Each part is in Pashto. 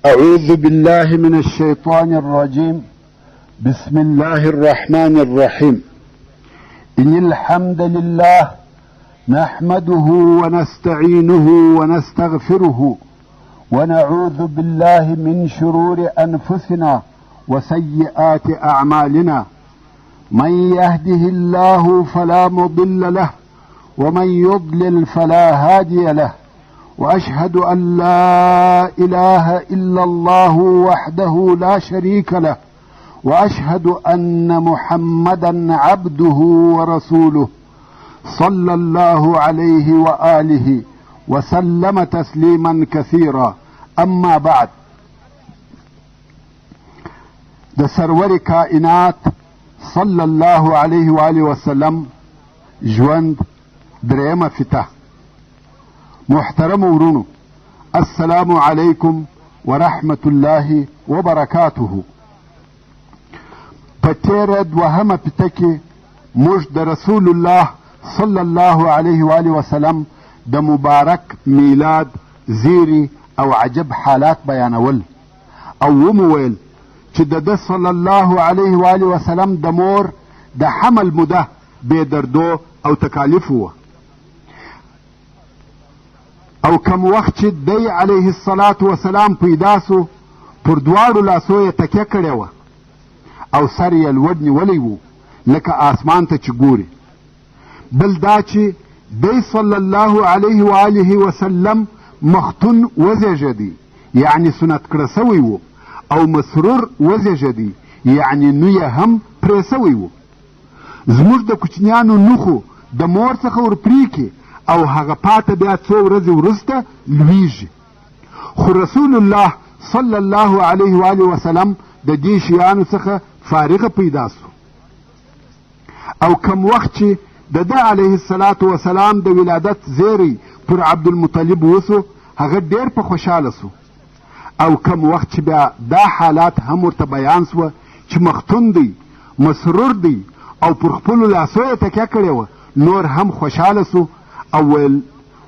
أعوذ بالله من الشيطان الرجيم. بسم الله الرحمن الرحيم. إن الحمد لله نحمده ونستعينه ونستغفره ونعوذ بالله من شرور أنفسنا وسيئات أعمالنا. من يهده الله فلا مضل له ومن يضلل فلا هادي له، وأشهد أن لا إله إلا الله وحده لا شريك له، وأشهد أن محمدا عبده ورسوله صلى الله عليه وآله وسلم تسليما كثيرا. أما بعد، د سرور کائنات صلى الله عليه وآله وسلم ژوند درېمه فتح. محترم ورونو، السلام علیکم ورحمت الله وبرکاته. په تیره دوهمه پته کې موږ د رسول الله صلی الله علیه و آله وسلم د مبارک میلاد زیری او عجب حالات بیانول، او ومو ویل چې د ده صلی الله علیه و آله وسلم د مور د حمل موده بې دردو او تکالیف وه، او کم وخت چې دی علیه الصلاة وسلام پیدا سو پر دواړو لاسو یې تکیه کړې وه او سر یې لوړ نیولی و لکه آسمان ته چې ګوري. بل دا چې دی صلی الله علیه و آله وسلم مختون وزیږدی، یعنی سنت کړه سوی و، او مسرور وزیږدی، یعنی نو یې هم پرې سوی و. زموږ د کوچنیانو نوخو د مور څخه ورپریکي او هغه پاته بیا څو ورځې وروسته لویږي. خو رسول الله صلی الله علیه و آله وسلم د دې شیانو څخه فارغه پیدا سو، او کم وخت چې د ده علیه الصلاة وسلام د ولادت زیری پر عبدالمطلب وسو، هغه ډیر په خوشحاله سو. او کم وخت چې بیا دا حالات هم ورته بیان سوه چې مختون دی، مسرور دی، او پر خپلو لاسو یې تکیه کړې وه، نور هم خوشحاله سو او ویل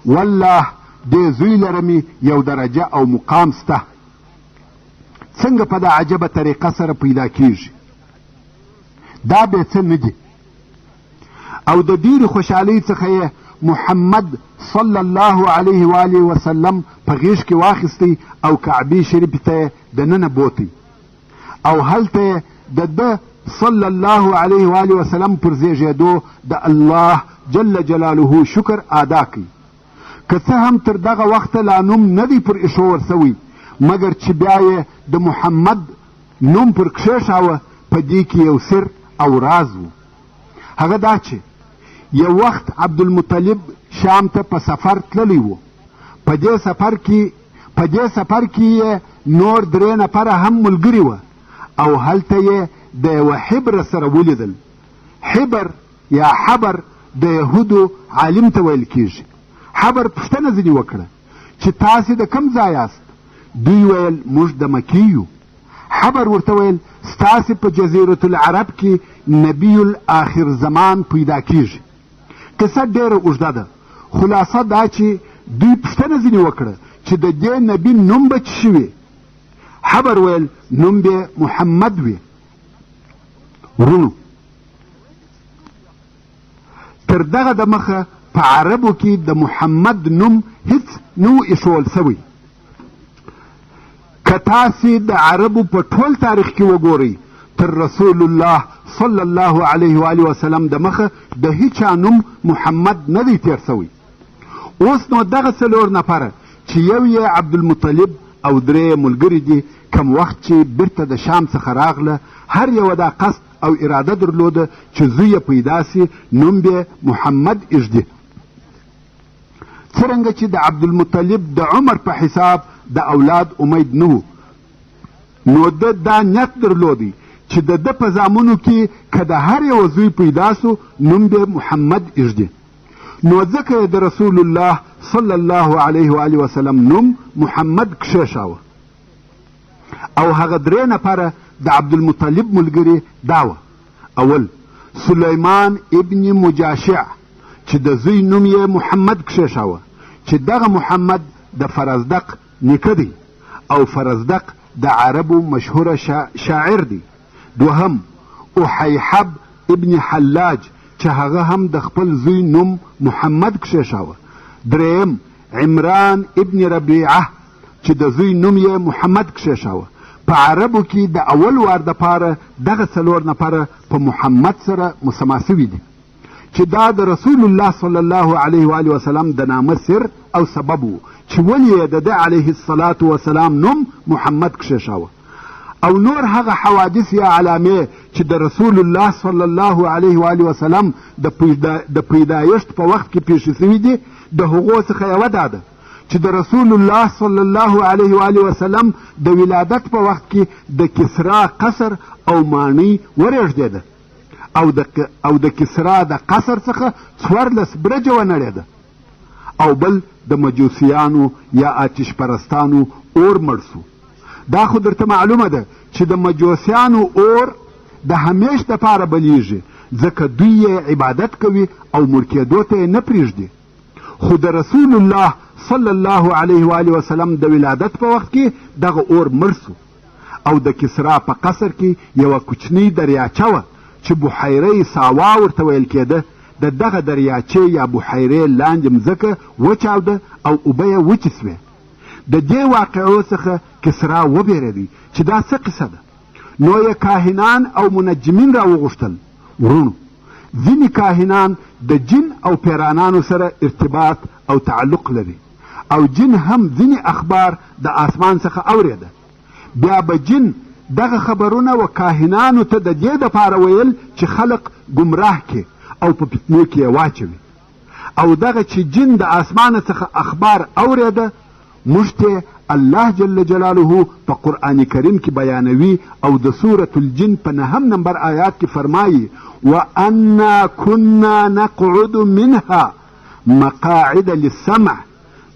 والله دې زوی لرمې یو درجه او مقام سته. څنګه په دا عجبه طریقه سره پیدا کیږي؟ دا به څه نه دي. او د ډېرې خوشحالۍ څخه یې محمد صلی الله علیه و آله وسلم په غیږ کې واخیستی او کعبې شریفې ته یې دننه بوتی، او هلته یې د ده صلی الله علیه و آله وسلم پر زیږېدو د الله جل جلاله شکر ادا کړي. که څه هم تر دغه وخته لا نوم نه دی پر ایښول سوی، مګر چې بیا یې د محمد نوم پر کښېښاوه، په دې کې یو سر او راز و. هغه دا چې یو وخت عبدالمطلب شام ته په سفر تللی و. په دې سفر کې یې نور 3 نفره هم ملګري وه، او هلته یې د یوه حبر سره ولیدل. حبر یا حبر د یهودو عالم ته ویل کیږي. حبر پوښتنه ځینې وکړه چې تاسې د کوم ځای یاست؟ دوی ویل موږ د مکې یو. حبر ورته ویل ستاسې په جزیرة العرب کې نبی الاخر زمان پیدا کیږي. قصه ډېره اوږده ده، خلاصه دا چې دوی پوښتنه ځینې وکړه چې د دې نبي نوم به څه وي؟ حبر ویل نوم به محمد وي. ورونو، تر دغه د مخه په عربو کې د محمد نوم هیڅ نو ایښول سوی. که تاسې د عربو په ټول تاریخ کې وګورئ، تر رسول الله صلی الله علیه و آله وسلم د مخه د هیچا نوم محمد نه دی تیر سوی. اوس نو دغه 4 نفره چې یو یې عبدالمطلب او 3 ملګري دي، کم وخت چې بیرته د شام څخه راغله، هر یوه دا قصد او اراده درلوده چې زوی یې پیدا سي، نوم به محمد ایږدي. څرنګه چې د عبدالمطلب د عمر په حساب د اولاد امید نه و، نو ده دا نیت درلودی چې د ده په زامنو کې که د هر یوه زوی پیدا سو، نوم به محمد ایږدي. نو ځکه یې د رسول الله صلی الله علیه و آله وسلم نوم محمد کښېښاوه. او هغه 3 نفره د عبدالمطلب ملګري دا وه: اول سلیمان ابن مجاشع چې د زوی نوم یې محمد کښېښاوه، چې دغه محمد د فرزدق نیکه دی، او فرزدق د عربو مشهوره شاعر دی. دوهم احیحب ابن حلاج چې هغه هم د خپل زوی نوم محمد کښېښاوه. دریم عمران ابن ربیعه چې د زوی نوم یې محمد کښېښاوه. په عربو کې د اول وار دپاره دغه 4 نفره په محمد سره مسما سوي دي چې دا د رسول الله صلی الله علیه و آله وسلم د نامه سر او سبب و چې ولې یې د ده علیه الصلاة وسلام نوم محمد کښېښاوه. او نور هغه حوادث یا علامې چې د رسول الله صلی الله علیه و آله وسلم د پیدایښت په وخت کې پیښې سوي دي، د هغو څخه یوه دا ده چې د رسول الله صلی الله علیه و آله وسلم د ولادت په وخت کې د کسرا قصر او ماڼۍ ورېږدېده او د کسرا د قصر څخه 14 برجه ونړېده. او بل د مجوسیانو یا آتش پرستانو اور مړ سو. دا خو درته معلومه ده چې د مجوسیانو اور د همیش دپاره بلیږي، ځکه دوی یې عبادت کوي او مړ کېدو ته یې نه پرېږدي. خو د رسول الله صلی الله علیه و آله وسلم د ولادت په وخت کې دغه اور مړ سو. او د کسرا په قصر کې یوه کوچنۍ دریاچه وه چې بحیره ساوا ورته ویل کېده. د دغه دریاچې یا بحیرې لاندې مځکه وچاوده او اوبه یې وچې سوې. د دې واقعو څخه کسرا وبېرېدی چې دا څه قصه ده. نو یې کاهنان او منجمین را وغوښتل. ورونو، ځینې کاهنان د جن او پیرانانو سره ارتباط او تعلق لري، او جن هم ځینې اخبار د آسمان څخه اورېده. بیا به جن دغه خبرونه و کاهنانو ته د دې دپاره ویل چې خلق گمراه کې او په فتنو کې یې واچوي. او دغه چې جن د آسمانه څخه اخبار اورېده موږ ته الله جل جلاله په قرآن کریم کې بیانوي او د سورة الجن په 9 نمبر آیات کې فرمایي وَأَنَّا كُنَّا نَقْعُدُ مِنْهَا مَقَاعِدَ لِلسَّمْعِ.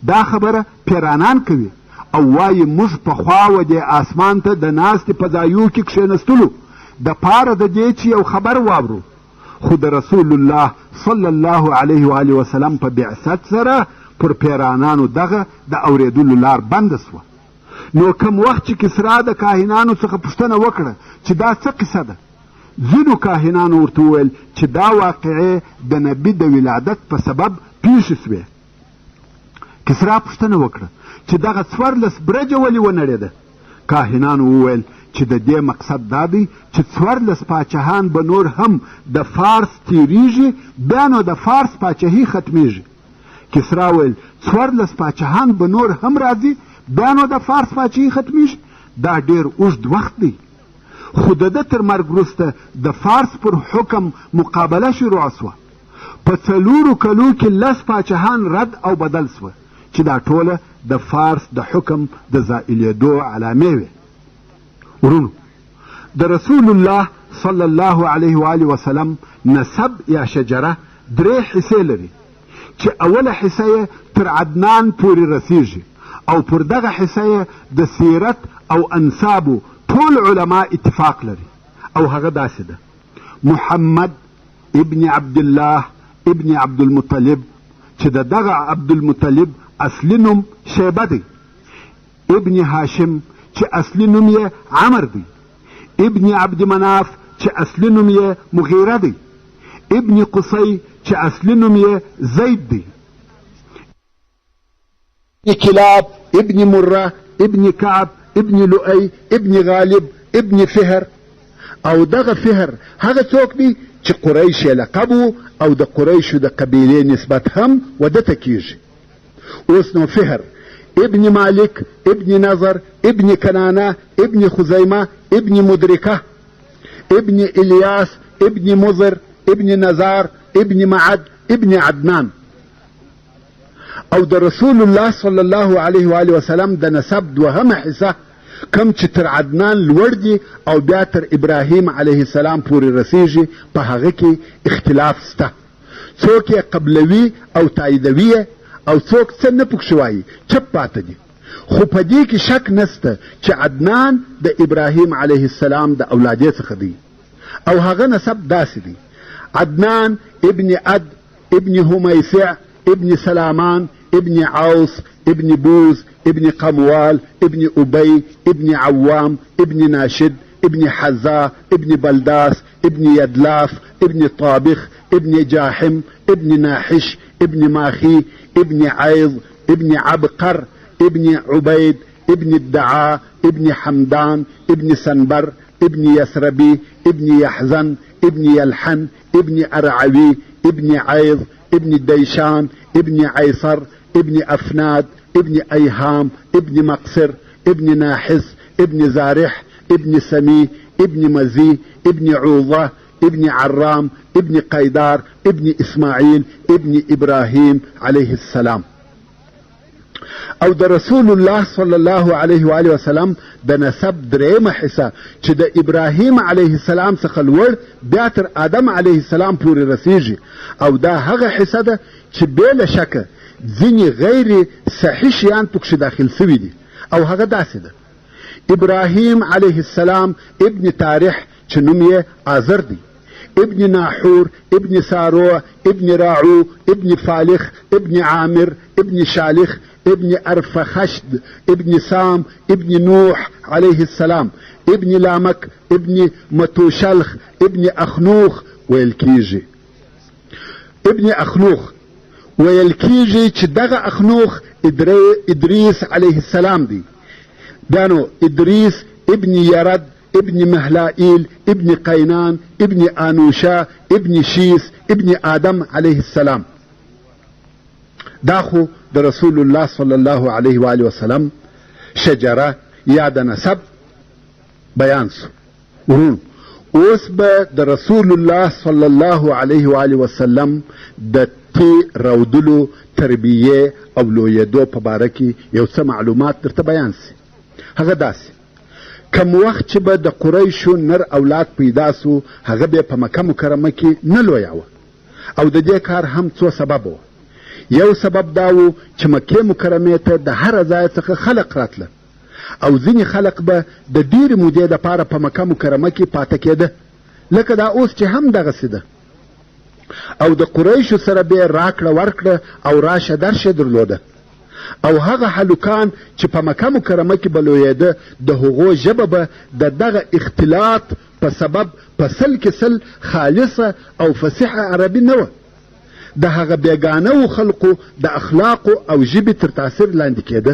دا خبره پیرانان کوي او وایي موږ پخوا و دې آسمان ته د ناستې په ځایو کې کښېنستلو د پاره د دې چې یو خبر واورو. خو د رسول الله صلی الله علیه و آله وسلم په بعثت سره پر پیرانانو دغه د اورېدلو لار بنده سوه. نو کم وخت چې کسرا د کاهنانو څخه پوښتنه وکړه چې دا څه قصه ده، ځینو کاهنانو ورته وویل چې دا واقعې د نبي د ولادت په سبب پیښې سوې. کسرا پوښتنه وکړه چې دغه 14 برجه ولې ونړېده. کاهنانو وویل چې د دې مقصد دا دی چې 14 پاچاهان به نور هم د فارس تیریږي، بیا نو د فارس پاچاهي ختمیږي. کسرا ویل 14 پاچاهان به نور هم راځي، بیا نو د فارس پاچاهي ختمیږي. دا ډېر اوږد وخت دی. خو د ده تر مرګ وروسته د فارس پر حکم مقابله شروع سوه. په 4 کلو کې 10 پاچاهان رد او بدل سوه چې دا ټوله د فارس د حکم د زائلېدو علامې وې. ورونو، د رسول الله صلی الله علیه و آله وسلم نسب یا شجره 3 حصې لري چې اوله حصه یې تر عدنان پورې رسیږي او پر دغه حصه یې د سیرت او انسابو ټول علما اتفاق لري. او هغه داسې ده: محمد ابن عبد الله ابن عبد المطلب چې دغه عبد المطلب اصلي نوم شیبه دی. ابن هاشم چې اصلي نوم یې عمر دی. ابن عبد مناف چې اصلي نوم یې مغیره دی. ابن قصی چې اصلي نوم یې زید دی. ابن کلاب ابن مره ابن کعب ابن لؤی ابن غالب ابن فهر. او دغه فهر هغه څوک دی چې قریش یې لقب او د قریشو د قبیلې نسبت هم ودته کیږي. اوس نو فهر ابن مالک ابن نظر ابن کنانه ابن خزیمه ابن مدرکه ابن الیاس ابن مضر ابن نزار ابن معد ابن عدنان. او د رسول الله صلی الله علیه و آله وسلم د نسب 2 حصه کم چې تر عدنان لوړ دي او بیا تر ابراهیم علیه السلام پورې رسیږي، په هغه کې اختلاف سته. څوک یې قبلوي او تاییدوي او څوک څه نه پکښې وایي، چپ پاته دي. خو په دې کې شک نسته چې عدنان د ابراهیم علیه السلام د اولادې څخه دی. او هغه نسب داسې دی: عدنان ابن عد ابن همیسع ابن سلامان ابن عوص ابن بوز ابن قموال ابن أبي ابن عوام ابن ناشد ابن حزا ابن بلداس ابن يدلاف ابن طابخ ابن جاحم ابن ناحش ابن ماخي ابن عيض ابن عبقر ابن عبيد ابن الدعاء ابن حمدان ابن سنبر ابن يسربي ابن يحزن ابن يلحن ابن أرعوي ابن عيض ابن ديشان ابن عيصر ابن أفناد ابن أيهام ابن مقصر ابن ناحس ابن زارح ابن سمي ابن مزي ابن عوضة ابن عرام ابن قيدار ابن إسماعيل ابن إبراهيم عليه السلام. او د رسول الله صلی الله علیه و آله وسلم د نسب درېمه حصه چې د ابراهیم علیه السلام څخه لوړ بیا تر آدم علیه السلام پورې رسیږي، او دا هغه حصه ده چې بې شکه ځینې غیر صحیح شیان پکښې داخل سوي دي، او هغه داسې ده: ابراهیم علیه السلام ابن تاریح چې نوم یې آزر دی، ابن ناحور ابن ساروع ابن راعو ابن فالخ ابن عامر ابن شالخ ابن أرفخشد ابن سام ابن نوح عليه السلام ابن لامك ابن متوشلخ ابن أخنوخ ويلكيجي ابن أخنوخ ويلكيجي چې دغه أخنوخ إدريس عليه السلام دی. بانو إدريس ابن يرد ابن مهلائيل ابن قينان ابن آنوشا ابن شيس ابن آدم عليه السلام. دا خو د رسول الله صلی الله علیه و آله وسلم شجره یا د نسب بیان سو. ورون اوس به د رسول الله صلی الله علیه و آله وسلم د تی رودلو تربیه او لویدو په باره کې یو څه معلومات درته بیان سي. هغه داسې: کم وخت چې به د قریشو نر اولاد پیدا سو، هغه به په مکه مکرمه کې نه لویاوه، او د دې کار هم څو سبب و. یو سبب دا و چې مکې مکرمې ته د هر ځای څخه خلق راتله، او ځینې خلق به د ډېرې مودې دپاره په مکه مکرمه کې پاته کېده، لکه دا اوس چې هم دغسې ده. او د قریشو سره به راکړه ورکړه او راشه درشه درلوده، او هغه هلکان چې په مکه مکرمه کې به لویېده د هغو ژبه به د دغه اختلاط په سبب په سل کې سل خالصه او فصیحه عربي نه وه، د هغه بیګانه خلقو د اخلاقو او ژبې تر تاثیر لاندې کېده.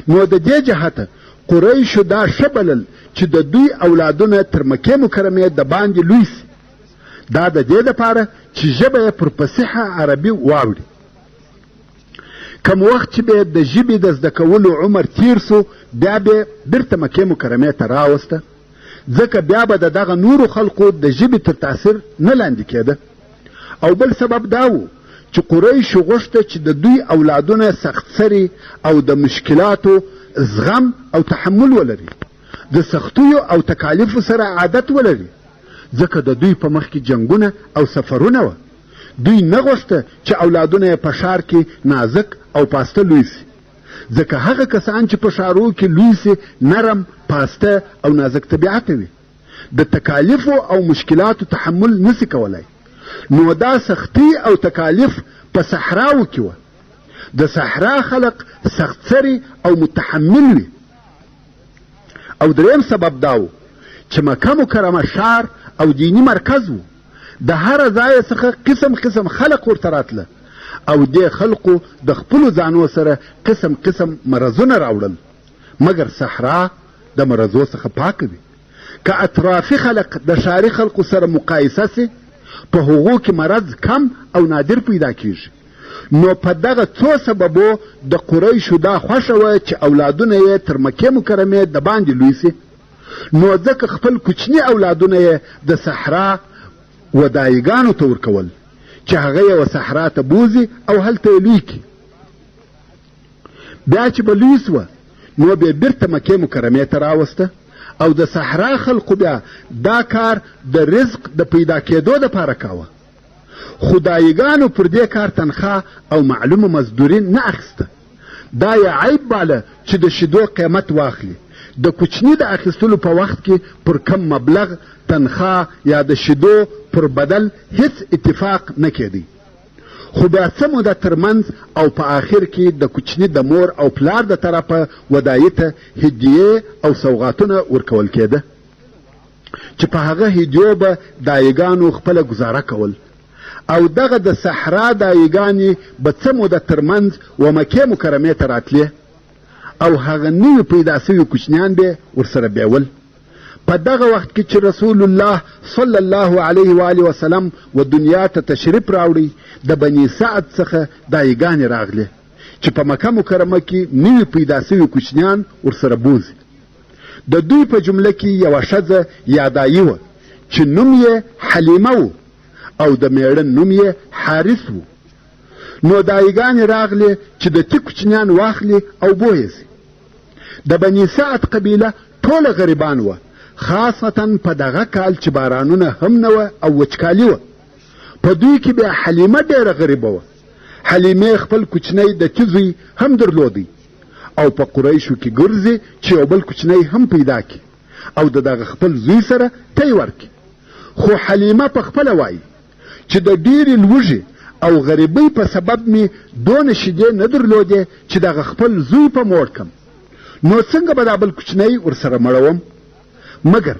نو د دې جهته قریشو دا ښه بلل چې د دوی اولادونه تر مکې مکرمې د باندې لوی سي، دا د دې دپاره چې ژبه یې پر فصیحه عربي واوړي. کم وخت چې به د ژبې د زده کولو عمر تیر سو، بیا به بیرته مکې مکرمې ته راوسته، ځکه بیا به د دغه نورو خلقو د ژبې تر تاثیر نه لاندې کېده. او بل سبب دا و چې قریشو غوښته چې د دوی اولادونه سخت سري او د مشکلاتو زغم او تحمل ولري، د سختیو او تکالیفو سره عادت ولري، ځکه د دوی په مخ کې جنګونه او سفرونه وه. دوی نه غوښته چې اولادونه یې په ښار کې نازک او پاسته لوی سي، ځکه هغه کسان چې په ښارو کې لوی سي نرم، پاسته او نازک طبیعته وي، د تکالیفو او مشکلاتو تحمل نسی کولای. نو دا سختی او تکالیف په صحراو کې وه. د صحرا خلق سخت سری او متحمل وي. او دریم سبب دا و چې مکه مکرمه ښار او دینی مرکز و، د هر ځای څخه قسم قسم خلق ورته راتله، او دې خلقو د خپلو ځانو سره قسم قسم مرضونه راوړل، مګر صحرا د مرضو څخه پاکه وي. که اطرافي خلق د ښاري خلقو سره مقایسه سي، په هغو کې مرض کم او نادر پیدا کیږي. نو په دغه څو سببو د قریشو دا خوښه وه چې اولادونه یې تر مکې مکرمې د باندې لوی سي، نو ځکه خپل کوچني اولادونه یې د صحرا ودایګانو ته ورکول چې هغه یې صحرا ته بوځي او هلته یې لوی کړي. بیا چې به لوی سوه، نو بیا بیرته مکې مکرمې ته راوسته، او د صحرا خلقو بیا دا کار د رزق د پیدا کېدو دپاره کاوه. خدایګانو پر دې کار تنخواه او معلومه مزدوري نه اخیسته. دا یې عیب باله چې د شیدو قیمت واخلي، د کوچني د اخیستلو په وخت کې پر کم مبلغ تنخواه یا د شیدو پر بدل هیڅ اتفاق نه کېدی. خو بیا څه موده ترمنځ او په آخر کې د کوچني د مور او پلار د طرفه ودایي ته هدیې او سوغاتونه ورکول کېده چې په هغه هدیو به دایګانو خپله ګزاره کول او دغه د صحرا دایګانې به څه موده ترمنځ و مکې مکرمې ته راتلې او هغه نوي پیدا سوي کوچنیان به ورسره بیول. په دغه وخت کې چې رسول الله صلی الله علیه و آله وسلم و دنیا ته تشریف راوړی د بني سعد څخه دایګانې راغلې چې په مکه مکرمه کې نوي پیدا سوي کوچنیان ورسره بوځي. د دوی په جمله کې یوه ښځه یا دایي وه چې نوم یې حلیمه و او د میړه نوم یې حارث و. نو دایګانې راغلې چې د تی کوچنیان واخلي او بویسي. د بني سعد قبیله ټوله غریبان وه، خاصتا په دغه کال چې بارانونه هم نه وه او وچکالي وه. په دوی کې بیا حلیمه ډېره غریبه وه. حلیمې خپل کوچنی د تی زوی هم درلودی او په قریشو کې ګرځي چې یو بل کوچنی هم پیدا کړي او د دغه خپل زوی سره تی ورکړي. خو حلیمه په خپله وایي چې د ډېرې لوږې او غریبۍ په سبب مې دونه شیدې نه درلودې چې دغه خپل زوی په موړ کم، نو څنګه به دا بل کوچنی ورسره مړوم؟ مګر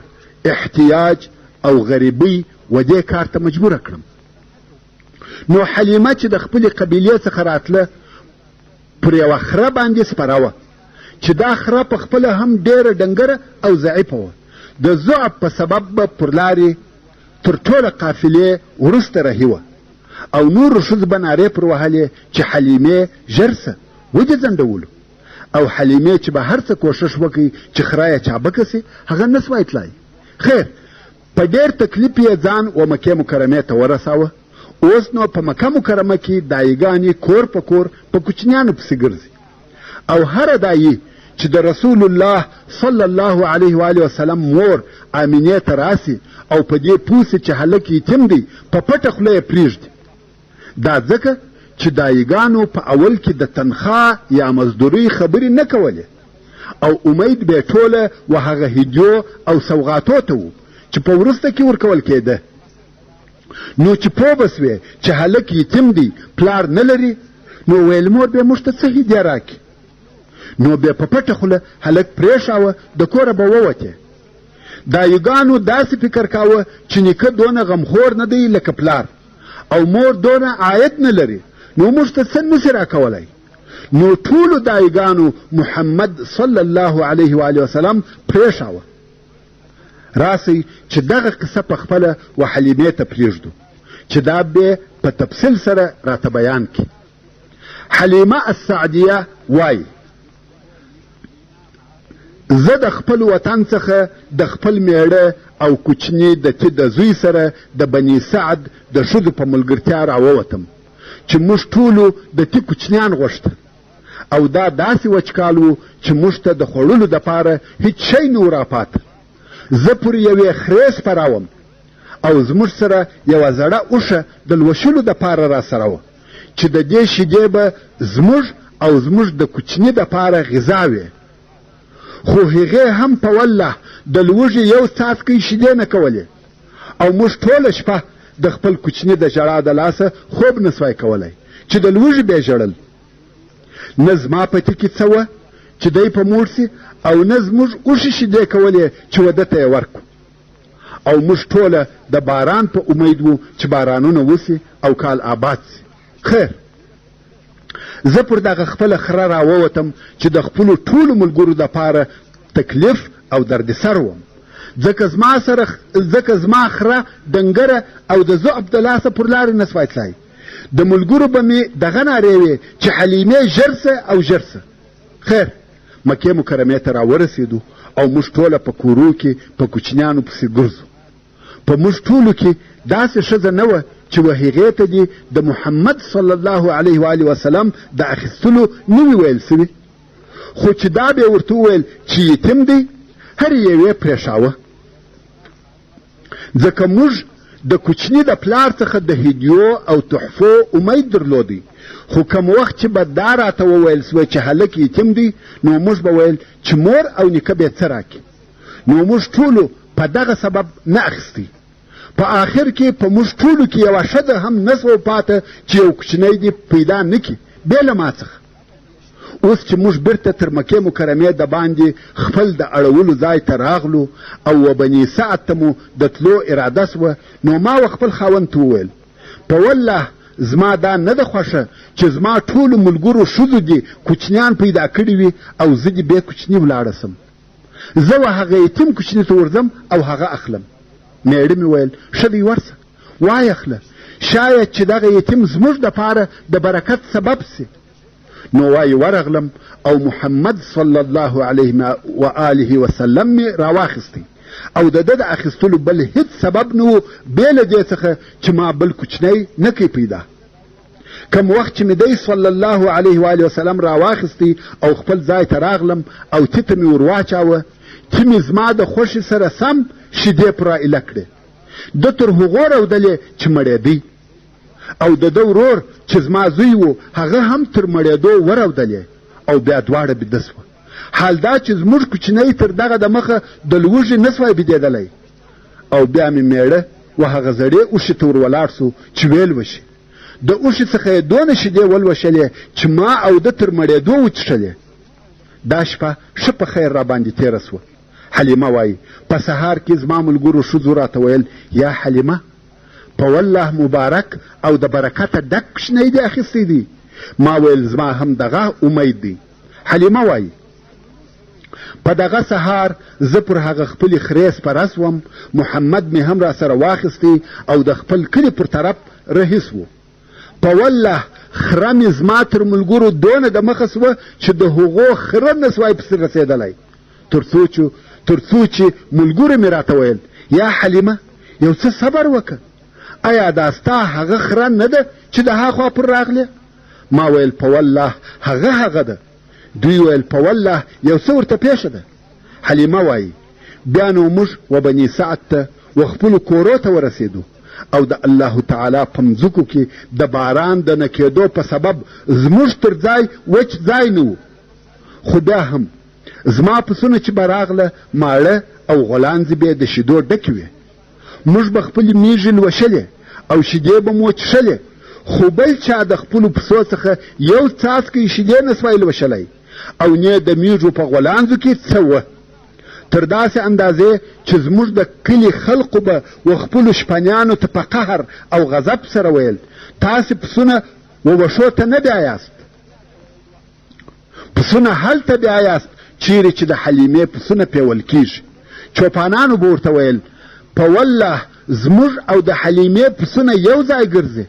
احتیاج او غریبۍ و دې کار ته مجبوره کړم. نو حلیمه چې د خپلې قبیلې څخه راتله پر یوه خره باندې سپره وه چې دا خره په خپله هم ډېره ډنګره او ضعیفه وه. د ضعف په سبب به پر لارې تر ټوله قافلې وروسته رهي وه او نورو ښځو به نارې پر وهلې چې حلیمې ژر سه ودې ځنډولو. او حلیمې چې به هر څه کوښښ وکړي چې خره یې چابکه سي هغه نه سوای تلای. خیر په ډېر تکلیف یې ځان و مکې مکرمې ته ورساوه. اوس نو په مکه مکرمه کې دایګانې کور په کور په کوچنیانو پسې ګرځي او هره دایي چې د رسول الله صلی الله علیه و آله وسلم مور آمینې ته راسي او په دې پوه سي چې هلک یتیم دی په پټه خوله یې پرېږدي. دا ځکه چې دایګانو په اول کې د تنخوا یا مزدورۍ خبرې نه کولې او امید به ټوله و هغه هدیو او سوغاتو ته و چې په وروسته کې ورکول کېده. نو چې پوه به سوې چې هلک یتیم دی پلار نه لري نو ویل مور به موږ ته څه هدیه راکړي. نو بیا په پټه خوله هلک پرېښاوه د کوره به ووتې. دایګانو داسې فکر کاوه چې نیکه دونه غمخور نه دی لکه پلار او مور دونه عاید نه لري نو موږ ته څه نسي راکولی. نو ټولو دایګانو محمد صلی الله علیه و آله وسلم پرېښاوه. راسئ چې دغه قصه په خپله و حلیمې ته پرېږدو چې دا به په تفصیل سره راته بیان کړي. حلیمه السعدیه وایي زه د خپل وطن څخه د خپل میړه او کوچني د تی د زوی سره د بني سعد د ښځو په ملګرتیا راووتم چې موږ ټولو د تی کوچنیان غوښته او دا داسې وچکال و چې موږ ته د خوړلو دپاره هیڅ شی نه و راپاته. زه پر یوې خرې سپراوم او زموږ سره یوه زړه اوښه د لوشلو دپاره را سره وه چې د دې شیدې به زموږ او زموږ د کوچني دپاره غذا وې. خو هغې هم په والله د لوږې یو څاڅکی شیدې نه کولې او موږ ټوله شپه د خپل کوچني د ژړا د لاسه خوب نه سوای کولی چې د لوږې به یې ژړل. نه زما په تی کې څه وه چې دی په موړ سي او نه زموږ اوښې شیدې کولې چې واده ته یې ورکو او موږ ټوله د باران په امید وو چې بارانونه وسي او کال آباد سي. خیر زه پر دغه خپله خره راووتم چې د خپلو ټولو ملګرو دپاره تکلیف او دردسر وم ځکه زما خره ډنګره او د ضعف د لاسه پر لارې نه سوای تلای. د ملګرو به مې دغه نارې وې چې حلیمې ژر سه او ژر سه. خیر مکې مکرمې ته راورسېدو او موږ ټوله په کورو کې په کوچنیانو پسې ګرځو. په موږ ټولو کې داسې ښځه نه وه چې و هغې ته دې د محمد صلی الله علیه و آله وسلم د اخیستلو نه وي ویل سوي. خو چې دا به یې ورته وویل چې یتیم دی هر یوې پرېښاوه ځکه موږ د کوچني د پلار څخه د هدیو او تحفو امید درلودی. خو کوم وخت چې به دا راته وویل سوی چې هلک یتیم دی نو موږ به ویل چې مور او نیکه به یې څه راکړي. نو موږ ټولو په دغه سبب نه اخیستی. په آخر کې په موږ ټولو کې یوه ښځه هم نه سوه پاته چې یو کوچنی دې پیدا نه کړي بې له ما څخه. اوس چې موږ بیرته تر مکې مکرمې د باندې خپل د اړولو ځای ته راغلو او و بني سعد ته مو د تلو اراده سوه، نو ما و خپل خاوند ته وویل په والله زما دا نه ده خوښه چې زما ټولو ملګرو ښځو دې کوچنیان پیدا کړي وي او زه دې بې کوچني ولاړه سم. زه و هغه یتیم کوچني ته ورځم او هغه اخلم. میړه مې ویل ښه دی ورسه وایې اخله، شاید چې دغه یتیم زموږ دپاره د برکت سبب سي. نو وایي ورغلم او محمد صلی الله علیه و آله وسلم مې راواخیستی او د ده د اخیستلو بل هیڅ سبب نه و بې له دې څخه چې ما بل کوچنی نه کوي پیدا. کم وخت چې مې دی صلی الله علیه و آله وسلم راواخیستی او خپل ځای ته راغلم او تیته مې ور واچاوه، تی مې زما د خوښې سره سم شیدې پر رایله کړې. ده تر هغو رودلې چې مړېدی او د ده ورور چې زما زوی و هغه هم تر مړېدو ورودلې او بیا دواړه بیده سوه. حال دا چې زموږ کوچنی تر دغه د مخه د لوږې نه سوی بیدېدلی. او بیا مې میړه و هغه زړې اوښې ته ور ولاړ سو چې ویل وشي. د اوښې څخه یې دونه شیدې ولوشلې چې ما او ده تر مړېدو وڅښلې. دا شپه ښه په خیر راباندې تېره سوه. حلیمه وایي په سهار کې زما ملګرو ښځو راته ویل یا حلیمه په والله مبارک او د برکته ډک کوچنی دې اخیستی دی. ما ویل زما هم دغه امید دی. حلیمه وایي په دغه سهار زه پر هغه خپلې خرې سپره سوم، محمد مې هم را سره واخیستی او د خپل کلي پر طرف رهي سو. په والله خره مې زما تر ملګرو دونه د مخه سوه چې د هغو خره نه سوای پسې رسېدلی، تر څو چې ملګرو مې راته ویل یا حلیمه یو څه صبر وکړه، آیا دا ستا هغه خره نه ده چې د هاخوا پر راغلې؟ ما ویل په والله هغه ده. دوی ویل په والله یو څه ورته پیښه ده. حلیمه وایي بیا نو موږ و بني سعد ته و خپلو کورو ته ورسېدو او د الله تعالی په مځکو کې د باران د نه کېدو په سبب زموږ تر ځای وچ ځای نه و. خو بیا هم زما پسونه چې به راغله ماړه او غولانځې به د شیدو ډکې وې. موږ به خپلې میږې لوشلې او شیدې به مو څښلې، خو بل چا د خپلو پسو څخه یو څاڅکی شیدې نه سوای لوشلی او نه د میږو په غولانځو کې څه وه. تر داسې اندازې چې زموږ د کلي خلقو به و خپلو شپنیانو ته په قهر او غضب سره ویل تاسې پسونه و وښو ته نه بیایاست، پسونه هلته بیایاست چیرې چې د حلیمې پسونه پیول کیږي. چوپانانو به ورته ویل په والله زموږ او د حلیمې پسونه یو ځای ګرځي.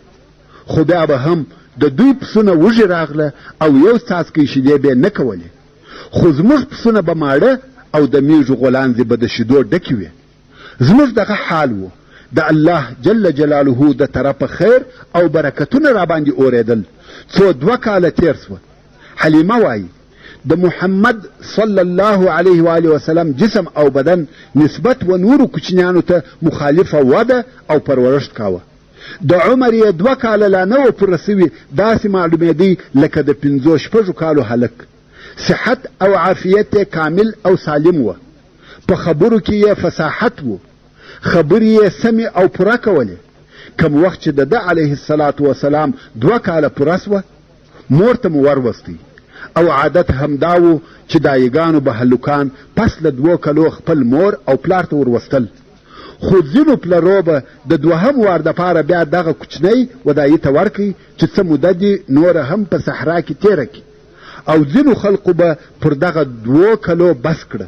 خو بیا به هم د دوی پسونه وږي راغله او یو څاڅکی شیدې به نه کولې، خو زموږ پسونه به ماړه او د میږو غولانځې به د شیدو ډکې وې. زموږ دغه حال و. د الله جل جلاله د طرفه خیر او برکتونه راباندې اورېدل. څو 2 کاله تېر سوه. حلیمه وایي د محمد صلی الله علیه و آله وسلم جسم او بدن نسبت و نورو کوچنیانو ته مخالفه وده او پرورشت کاوه. د عمر یې 2 کاله لا نه و پوره سوي، داسې معلومېدی لکه د 5-6 کالو هلک. صحت او عافیت یې کامل او سالم و. په خبرو کې یې فصاحت و، خبرې یې سمې او پوره کولې. کم وخت چې د ده علیه الصلاة وسلام 2 کاله پوره سوه، مور ته مو وروستی او عادت همدا و چې دایګانو به هلکان پس له 2 کالو خپل مور او پلار ته وروستل. خو ځینو پلرو به د 2هم وار دپاره بیا دغه کوچنی ودایي ته ورکوي چې څه موده دې نوره هم په صحرا کې تېره کړي، او ځینو خلقو به پر دغه 2 کالو بس کړه.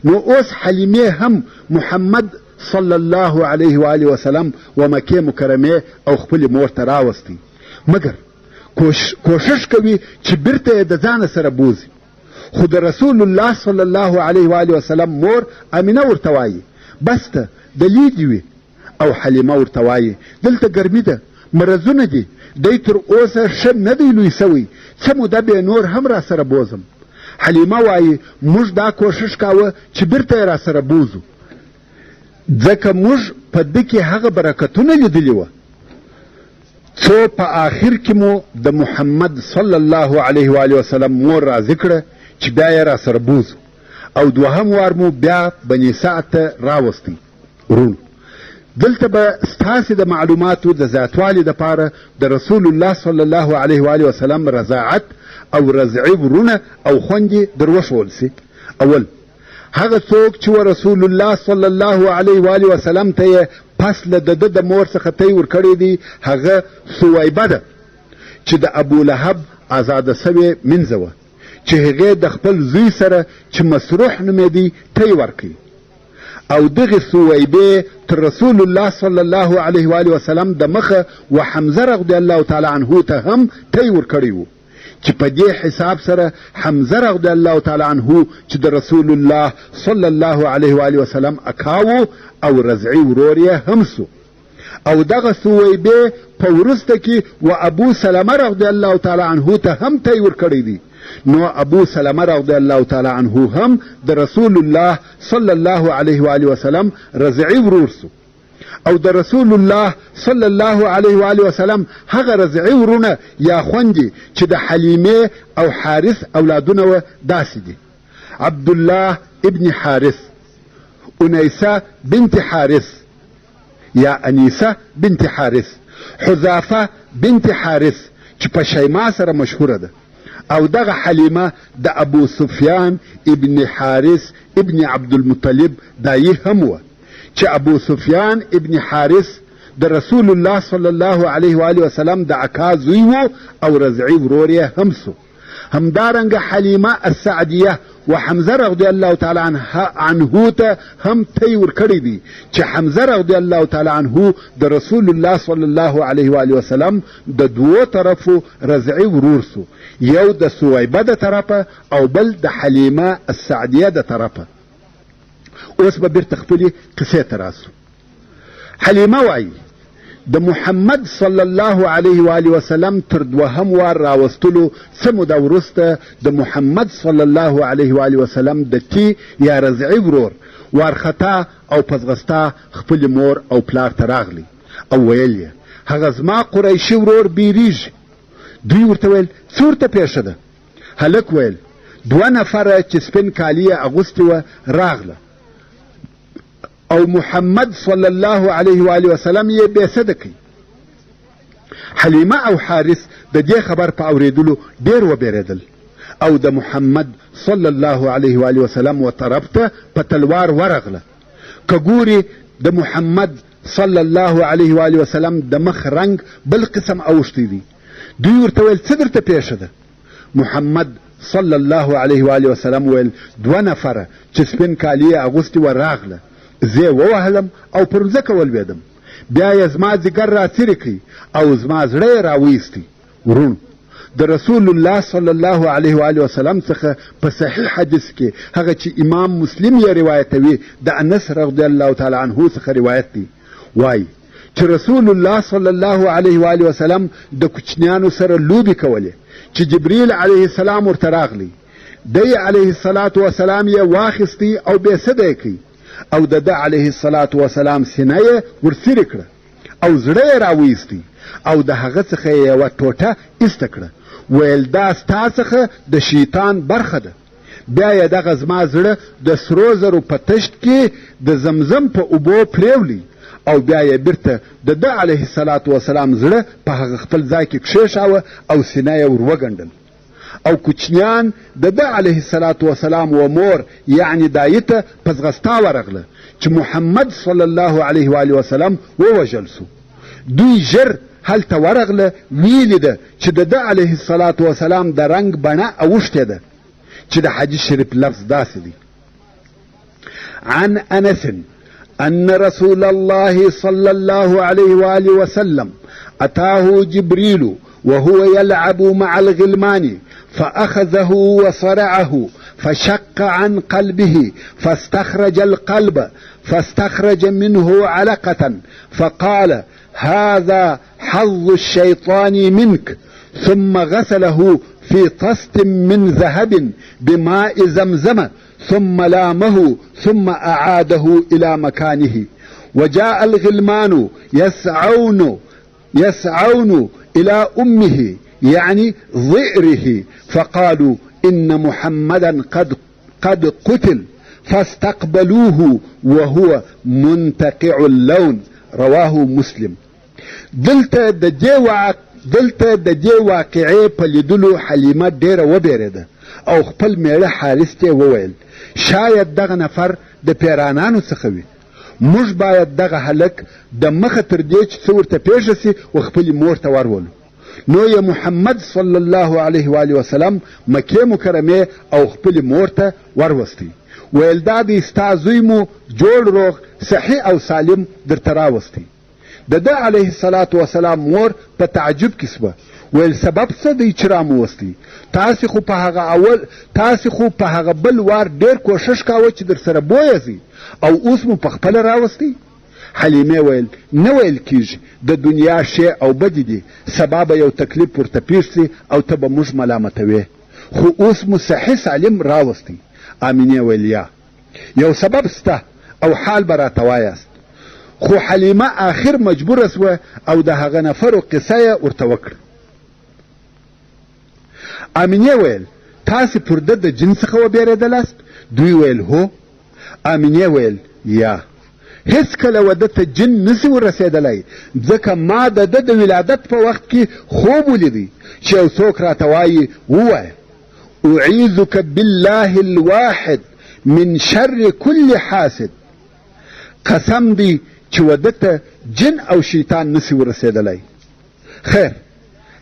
نو اوس حلیمې هم محمد صلی الله علیه و آله وسلم و مکې مکرمې او خپلې مور ته راوستی، مګر کوشش کوي چې بیرته یې د ځانه سره بوزي. خو د رسول الله صلی الله علیه و آله وسلم مور امینه ورته وایي بس ته دلی دي وي، او حلیمه ورته وایي دلته ګرمي ده، مرضونه دي، دی تر اوسه ښه نه دی لوی سوی، څه موده به نور هم را سره بوزم. حلیمه وایي موږ دا کوشش کاوه چې بیرته یې را سره بوزو، ځکه موږ په ده کې هغه برکتونه لیدلي وه څو په آخر کې مو د محمد صلی الله علیه و آله وسلم مور راضي کړه چې بیا یې را سره بوزو، او 2هم وار مو بیا بني سعد ته راوستی. ورونو دلته به ستاسې د معلوماتو د زیاتوالي دپاره د رسول الله صلی الله علیه و آله وسلم رضاعت او رضعي ورونه او خوندې در وښول سي. اول، هغه څوک چې رسول الله صلی الله علیه و آله وسلم ته یې پس له د ده د مور څخه تی ورکړی دی هغه ثویبه ده چې د ابولهب ازاده سوې مینځه وه چې هغې د خپل زوی سره چې مسروح نومېدی تی ورکړي او دغې ثویبې تر رسول الله صلی الله علیه و آله وسلم د مخه و حمزه رضی الله تعالی عنه ته هم تی ورکړی و چې په دې حساب سره حمزه رضی الله تعالی عنه چې د رسول الله صلی الله علیه و آله وسلم اکاو او رضعي ورور یې هم سو. او دغه ثویبې په وروسته کې و ابو سلمه رضی الله تعالی عنه ته هم تی ورکړی دی. نو ابو سلمه رضی الله تعالی عنه هم د رسول الله صلی الله علیه و آله وسلم رضعي ورور سو. او د رسول الله صلی الله علیه و آله وسلم هغه رضعي ورونه یا خوندې چې د حلیمې او حارث اولادونه وه داسې دي: عبدالله ابن حارث، انیسه بنت حارث یا انیسه بنت حارث، حذافه بنت حارث چې په شیما سره مشهوره ده، او دغه حلیمه د ابو سفیان ابن حارث ابن عبدالمطلب دایي هم وه چې ابو سفیان ابن حارث د رسول الله صلی الله علیه و آله وسلم د اکا زوی و او رضعي ورور یې هم سو. همدارنګه حلیمه السعدیه و حمزه رضی الله تعالی عنه ته هم تی ورکړی دی چې حمزه رضی الله تعالی عنه د رسول الله صلی الله علیه و آله وسلم د دوو طرفو رضعي ورور سو، یو د ثویبه د طرفه او بل د حلیمه السعدیه د طرفه. اوس به بیرته خپلې قصې ته راسو. حلیمه وایي د محمد صلی الله علیه و آله وسلم تر دوهم وار راوستلو څه موده وروسته د محمد صلی الله علیه و آله وسلم د تی یا رضعي ورور وارخطا او پزغستا خپل مور او پلار ته راغلی او ویل یې هغه زما قریشي ورور بیریږي. دوی ورته ویل څه ورته پېښه ده؟ هلک ویل 2 نفره چې سپین کالي یې اغوستي وه راغله او محمد صلی الله علیه و آله وسلم یې بېسده کوي. حلیمه او حارث د دې خبر په اورېدلو ډېر وبېرېدل او د محمد صلی الله علیه و آله وسلم و طرف ته په تلوار ورغله. که ګوري د محمد صلی الله علیه و آله وسلم د مخ رنګ بل قسم اوښتی دی. دوی ورته ویل څه درته پېښه ده؟ محمد صلی الله علیه و آله وسلم ویل 2 نفره چې سپین کالي یې اغوستي وه راغله، زه ووهلم او پر ځمکه ولوېدم، بیا یې زما ځیګر راڅیرې کړي او زما زړه یې راویستی. ورونو، د رسول الله صلی الله علیه و آله وسلم څخه په صحیح حدیث کې هغه چې امام مسلم یې روایتوي د انس رضی الله تعالی عنه څخه روایت دی، وایي چې رسول الله صلی الله علیه و آله وسلم د کوچنیانو سره لوبې کولې چې جبریل علیه السلام ورته راغلی، دی علیه الصلاة وسلام یې واخیستی او بېسده یې کړي او د ده علیه الصلاة وسلام سینه یې ورڅیرې کړه او زړه یې راویستی او د هغه څخه یې یوه ټوټه ایسته کړه. ویل دا ستا څخه د شیطان برخه ده. بیا یې دغه زما زړه د سرو زرو په تشت کې د زمزم په اوبو پرېولی او بیا یې بیرته د ده علیه الصلاة وسلام زړه په هغه خپل ځای کې کښېښاوه او سینه یې ور وګنډل. او کوچنیان د ده علیه الصلاة وسلام و مور یعنی دایي ته په ځغستا ورغله چې محمد صلی الله علیه و آله وسلم ووژل سو. دوی ژر هلته ورغله، ویلې ده چې د ده علیه الصلاة وسلام د رنګ بڼه اوښتې ده چې د حدیث شریف لفظ داسې دی: عن انس ان رسول الله صلى الله عليه وآله وسلم اتاه جبريل وهو يلعب مع الغلمان فأخذه وصرعه فشق عن قلبه فاستخرج القلب فاستخرج منه علقة فقال هذا حظ الشيطان منك، ثم غسله في طست من ذهب بماء زمزم ثم لامه ثم أعاده إلى مكانه. وجاء الغلمان يسعون إلى أمه يعني ظئره فقالوا إن محمدا قد قتل فاستقبلوه وهو منتقع اللون رواه مسلم. دلته د دې واقعې په لیدلو حلیمه ډیره وبېرېده او خپل میړه حارث ته وویل شاید دغه نفر د پیرانانو څخه وي، موږ باید دغه هلک د مخه تر دې چې څه ورته پېښه سي و خپلې مور ته ورولو. نو یې محمد صلی الله علیه و آله وسلم مکې مکرمې او خپلې مور ته وروستی. ویل دا دی ستا زوی مو جوړ روغ صحیح او سالم درته راوستی. د ده علیه الصلاة وسلام مور په تعجب کې سوه. ویل سبب څه دی چې راموستی؟ تاسې خو په هغه بل وار ډېر کوښښ کاوه چې در سره بویه ځي او اوس مو په خپله راوستی؟ حلیمې ویل نه ویل کېږي، د دنیا شی او بدې دي، سبا به یو تکلیف ورته پېښ سي او ته به موږ ملامتوې، خو اوس مو صحیح سالم راوستی. آمینې ویل یا یو سبب سته او حال به راته وایاست. خو حلیمه آخر مجبوره سوه او د هغه نفرو قصه یې ورته وکړه. آمینې ویل تاسې پر ده د جن څخه وبېرېدلاست؟ دوی ویل هو. آمینې ویل یا هیڅکله وده ته جن نسي ورسېدلی، ځکه ما د ده د ولادت په وخت کې خوب ولیدی چې یو څوک راته وایي ووایه اعیذک بالله الواحد من شر کل حاسد. قسم دی چې وده ته جن او شیطان نسي ورسېدلی. خیر،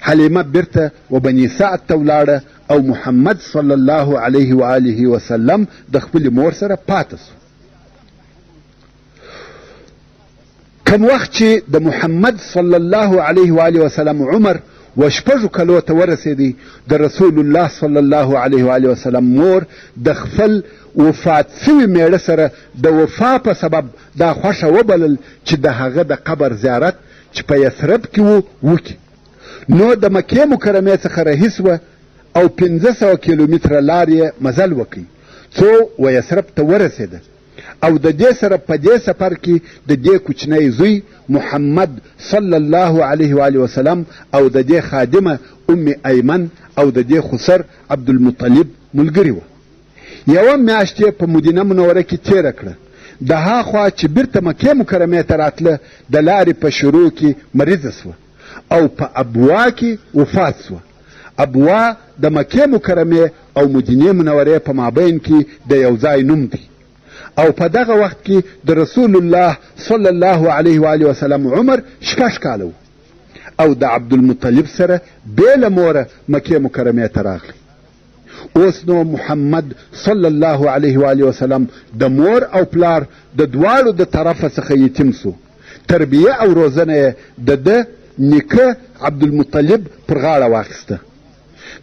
حلیمه بیرته و بني سعد ته ولاړه او محمد صلی الله علیه و آله وسلم د خپلې مور سره پاته سو. کم وخت چې د محمد صلی الله علیه و آله وسلم عمر و شپږو کلو ته ورسېدی، د رسول الله صلی الله علیه و آله وسلم مور د خپل وفات سوي میړه سره د وفا په سبب دا خوښه وبلل چې د هغه د قبر زیارت چې په یثرب کې وکړي. نو د مکې مکرمې څخه رهي سوه او 500 کیلومتره لار یې مزل وکړي څو و یثرب ته ورسېده او د دې سره په دې سفر کې د دې کوچنی زوی محمد صلی الله علیه و آله وسلم او د دې خادمه ام ایمن او د دې خسر عبدالمطلب ملګري وه. یوه میاشت یې په مدینه منوره کې تېره کړه. د هاخوا چې بیرته مکې مکرمې ته راتله د لارې په شروع کې مریضه سوه او په ابوا کې وفات سوه. ابوا د مکې مکرمې او مدینې منورې په مابین کې د یو ځای نوم دی او په دغه وخت کې د رسول الله صلی الله علیه و آله وسلم عمر 6 کاله و او د عبدالمطلب سره بېله موره مکې مکرمې ته راغلی. اوس نو محمد صلی الله علیه و آله وسلم د مور او پلار د دواړو د طرفه څخه یتیم سو. تربیه او روزنه یې د ده نیکه عبدالمطلب پر غاړه واخیسته.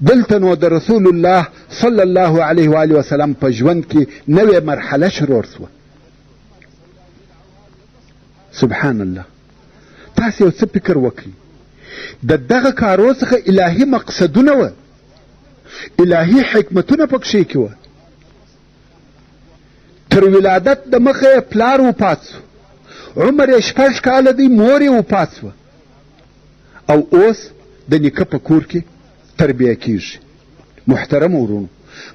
دلته نو د رسول الله صلی الله علیه و آله وسلم په ژوند کې نوې مرحله شروع سوه. سبحان الله، تاسې یو څه فکر وکړئ، د دغه کارو څخه الهي مقصدونه وه، الهي حکمتونه پکښې کې وه. تر ولادت د مخه یې پلار وفات سو، عمر یې 6 کاله دی، مور یې وفات سوه او اوس د نیکه په کور کې تربیه کیږي. محترم ورونو،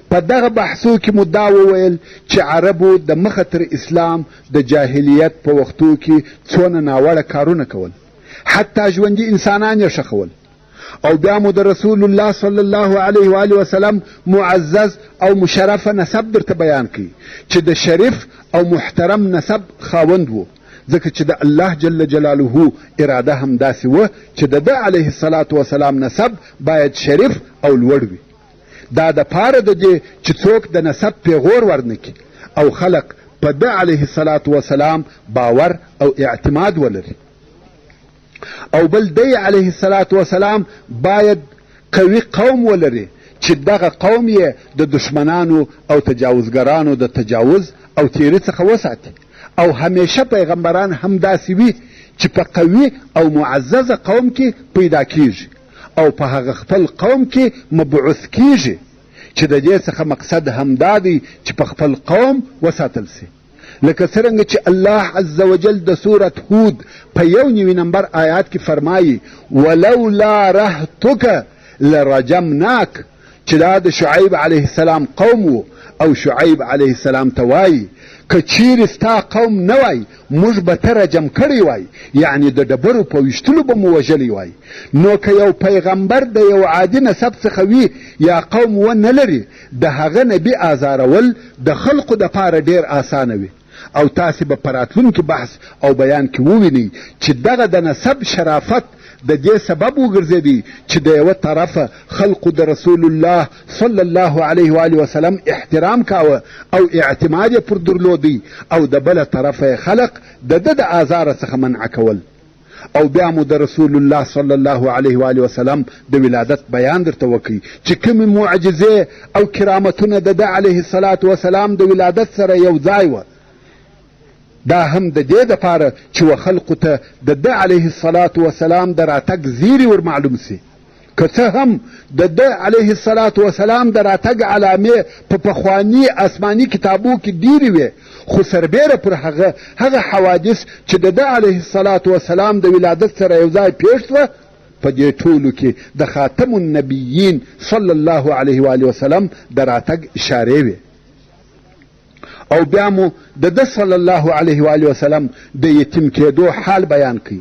په دغه بحثو کې مو دا وویل چې عربو د مخه تر اسلام د جاهلیت په وختو کې څونه ناوړه کارونه کول، حتی ژوندي انسانان یې ښخول، او بیا مو د رسول الله صلی الله علیه و آله وسلم معزز او مشرفه نسب درته بیان کړي چې د شریف او محترم نسب خاوند وو، ځکه چې د الله جل جلاله اراده هم داسې وه چې د ده علیه الصلاة وسلام نسب باید شریف او لوړ وي. دا د پاره د دې چې څوک د نسب پیغور ورنکي او خلق په ده علیه الصلاة وسلام باور او اعتماد ولري. او بل دی علیه الصلاة وسلام باید قوي قوم ولري چې دغه قوم یې د دشمنانو او تجاوزګرانو د تجاوز او تیري څخه وساتي. او همیشه پیغمبران هم داسې وي چې په قوي او معززه قوم کې پیدا کیږي او په هغه خپل قوم کې مبعوث کیږي چې د دې څخه مقصد هم دا دی چې په خپل قوم وساتل سي. لکه څرنګه چې الله عز وجل د سورة هود په 1 نمبر آیات کې فرمایي ولولا رهتک لرجمناک، چې دا د شعیب علیه السلام قوم و او شعیب علیه السلام ته وایي که چیرې ستا قوم نه وای موږ به ته رجم کړی وای، یعنی د ډبرو په ویشتلو به مو وژلی وای. نو که یو پیغمبر د یو عادي نسب څخه وي یا قوم ونه لري، د هغه نبي آزارول د خلقو دپاره ډېر اسانه وي. او تاسې به په راتلونکي بحث او بیان کې ووینئ چې دغه د نسب شرافت د دې سبب وګرځېدی چې د یوه طرفه خلقو د رسول الله صلی الله علیه و آله وسلم احترام کاوه او اعتماد یې پر درلودی، او د بله طرفه خلق د ده د آزاره څخه منع کول. او بیا مو د رسول الله صلی الله علیه و آله وسلم د ولادت بیان درته وکړي چې کومې معجزې او کرامتونه د ده علیه الصلاة وسلام د ولادت سره یو ځای وه. دا هم د دې دپاره چې و خلقو ته د ده علیه الصلاة وسلام د راتګ زیري ور معلوم سي. که څه هم د ده علیه الصلاة وسلام د راتګ علامې په پخواني آسماني کتابو کې ډېرې وې، خو سربیره پر هغه حوادث چې د ده علیه الصلاة وسلام د ولادت سره یو ځای پېښ شوه، په دې ټولو کې د خاتم النبیین صلی الله علیه و آله وسلم د راتګ اشارې وې. او بیا مو د ده صلی الله علیه و آله وسلم د یتیم کېدو حال بیان کړي.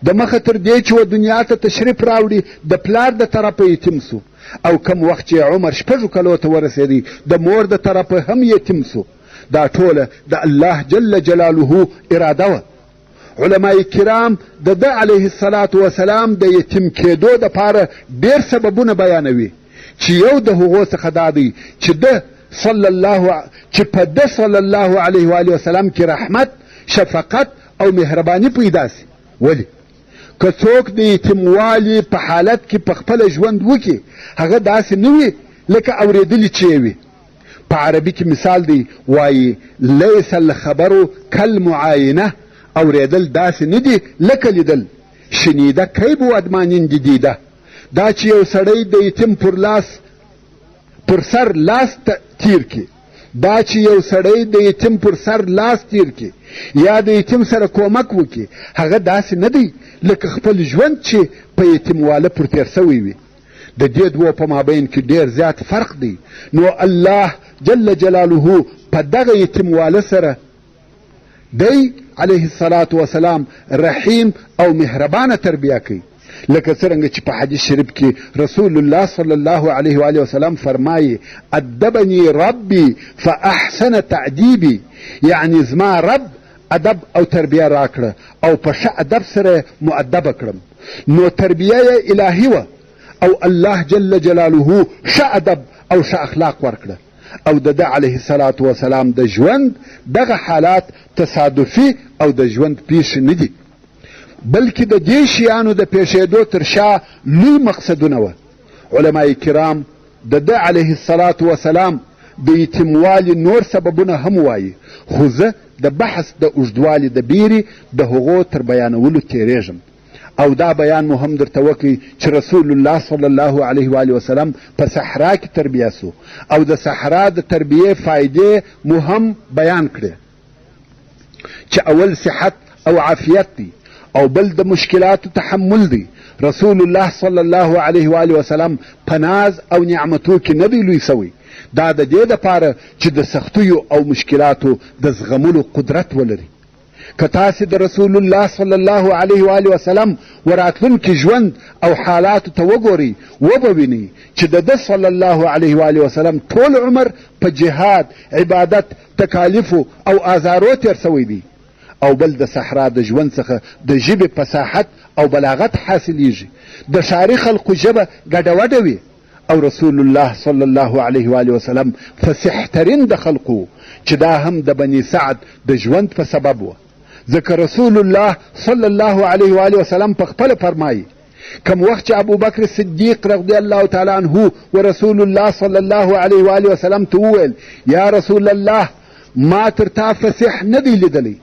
د مخه تر دې چې و دنیا ته تشریف راوړي د پلار د طرفه یتیم سو، او کم وخت چې عمر 6 کلو ته ورسېدی د مور د طرفه هم یتیم سو. دا ټوله د الله جل جلاله اراده وه. علماء کرام د ده علیه الصلاة وسلام د یتیم کېدو دپاره ډېر سببونه بیانوي، چې یو د هغو څخه دا دی چې په ده صلی الله علیه و آله وسلم کې رحمت، شفقت او مهرباني پیدا سي. ولې؟ که څوک د یتیموالي په حالت کې په خپله ژوند وکړي، هغه داسې نه وي لکه اورېدلي چې وي. په عربي کې مثال دی، وایي لیس الخبر کالمعاینه، اورېدل داسې نه دي لکه لیدل. شنیده کی بود مانند دیده. دا چې یو سړی د یتیم پر سر لاس تیر کی، دا چې یو سړی د یتیم پر سر لاس تیر کی یا د یتیم سره کومک وکړي، هغه داسې نه دی لکه خپل ژوند چې په یتیمواله پر تیر سوی وي. د دې دوو په مابین کې ډېر زیات فرق دی. نو الله جل جلاله په دغه یتیمواله سره دی علیه الصلاة وسلام رحیم او مهربانه تربیه کوي، لکه څرنګه چې په حدیث شریف کې رسول الله صلی الله علیه و آله وسلم فرمایي ادبني ربي فاحسن تعدیبي، یعنی زما رب ادب او تربیه راکړه او په ښه ادب سره مؤدبه کړم. نو تربیه یې الهي وه او الله جل جلاله ښه ادب او ښه اخلاق ورکړه. او د ده علیه الصلاة وسلام د ژوند دغه حالات تصادفي او د ژوند پیښې نه دي، بلکې د دې شیانو د پیښېدو تر شا لوی مقصدونه وه. علماء کرام د ده علیه الصلاة وسلام د یتیموالي نور سببونه هم وایي، خو زه د بحث د اوږدوالي د بیرې د هغو تر بیانولو تیریږم. او دا بیان مو هم درته وکړي چې رسول الله صلی الله علیه و آله وسلم په صحرا کې تربیه سو، او د صحرا د تربیې فایدې مو هم بیان کړې چې اول صحت او عافیت دی، او بل د مشکلاتو تحمل دی. رسول الله صلی الله علیه و آله وسلم په ناز او نعمتو کې نه دی لوی سوی. دا د دې دپاره چې د سختیو او مشکلاتو د زغملو قدرت ولري. که تاسې د رسول الله صلی الله علیه و آله وسلم وراتلونکي ژوند او حالاتو ته وګورئ، وبه وینئ چې د ده صلی الله علیه و آله وسلم ټول عمر په جهاد، عبادت، تکالیفو او آزارو تیر سوی دی. او بل د صحرا د ژوند څخه د ژبې فصاحت او بلاغت حاصلیږي. د ښاري خلقو ژبه ګډوډه وي، او رسول الله صلی الله علیه و آله وسلم فصیح ترین د خلقو، چې دا هم د بني سعد د ژوند په سبب و. ځکه رسول الله صلی الله علیه و آله وسلم په خپله فرمایي کم وخت چې ابوبکر صدیق رضی الله تعالی عنه و رسول الله صلی الله علیه و آله وسلم ته وویل یا رسول الله ما تر تا فصیح نه دی لیدلی،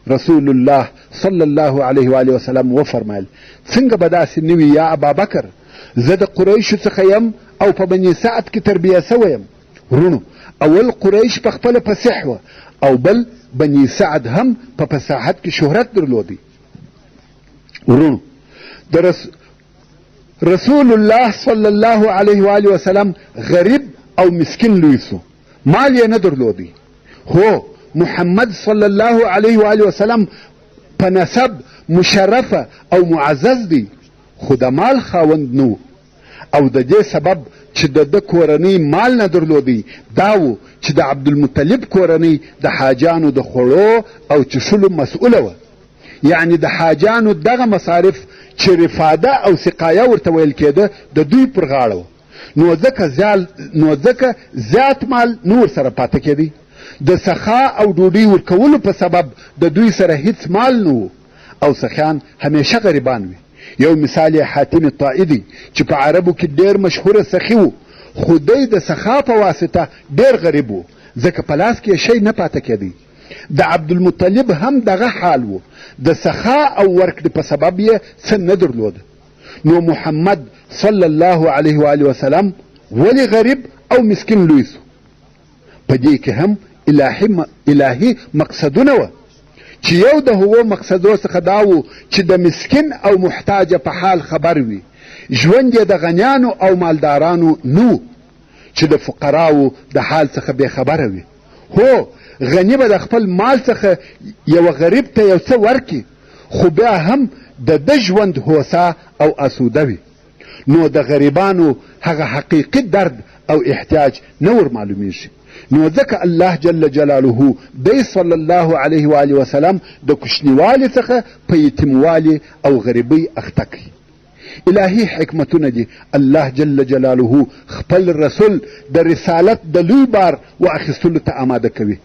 رسول الله صلی الله علیه و آله وسلم وفرمایل څنګه به داسې نه وي یا ابابکر، زه د قریشو څخه یم او په بني سعد کې تربیه سوی یم. ورونو، اول قریش په خپله فصیح وه، او بل بني سعد هم په فصاحت کې شهرت درلودی. ورونو، د رسول الله صلی الله علیه و آله وسلم غریب او مسکین لوی سو، مال یې نه درلودی، هو محمد صلی الله علیه و آله وسلم په نسب مشرفه او معزز دی، خو د مال خاوند نو، او د دې سبب چې د کورنۍ مال نه درلودی دا و چې د عبدالمطلب کورنۍ د حاجانو د خوړو او چښلو مسؤله وه، یعنی د حاجانو دغه مصارف چې رفاده او سقایه ورته ویل کېده د دوی پر غاړه وه، نو ځکه زیات مال نه ورسره پاته کېدی. د سخا او ډوډۍ ورکولو په سبب د دوی سره هیڅ مال نه و او سخیان همیشه غریبان وي. یو مثال یې حاتم طائي دی چې په عربو کې ډېر مشهوره سخي و، خو دی د سخا په واسطه ډېر غریب و، ځکه په لاس کې شی نه پاته کېدی. د عبدالمطلب هم دغه حال و، د سخا او ورکړې په سبب یې څه نه درلوده. نو محمد صلی الله علیه و آله وسلم ولې غریب او مسکین لوی سو؟ په دې کې هم الهي مقصدونه وه، چې یو د هغو مقصدو څخه دا و چې د مسکین او محتاجه په حال خبر وي، ژوند یې د غنیانو او مالدارانو نه چې د فقراو د حال څخه بې خبره وي. هو غنی به د خپل مال څخه یو غریب ته یو څه ورکړي، خو بیا هم د ژوند هوسا او اسوده وي. نو د غریبانو هغه حقیقي درد او احتیاج نه ور معلومیږي. نو ځکه الله جل جلاله دی صلی الله علیه و آله وسلم د کوچنیوالي څخه په یتیموالي او غریبۍ اخته کړي. الهي حکمتونه دي الله جل جلاله خپل رسول د رسالت د لوی بار و اخیستلو ته آماده کوي.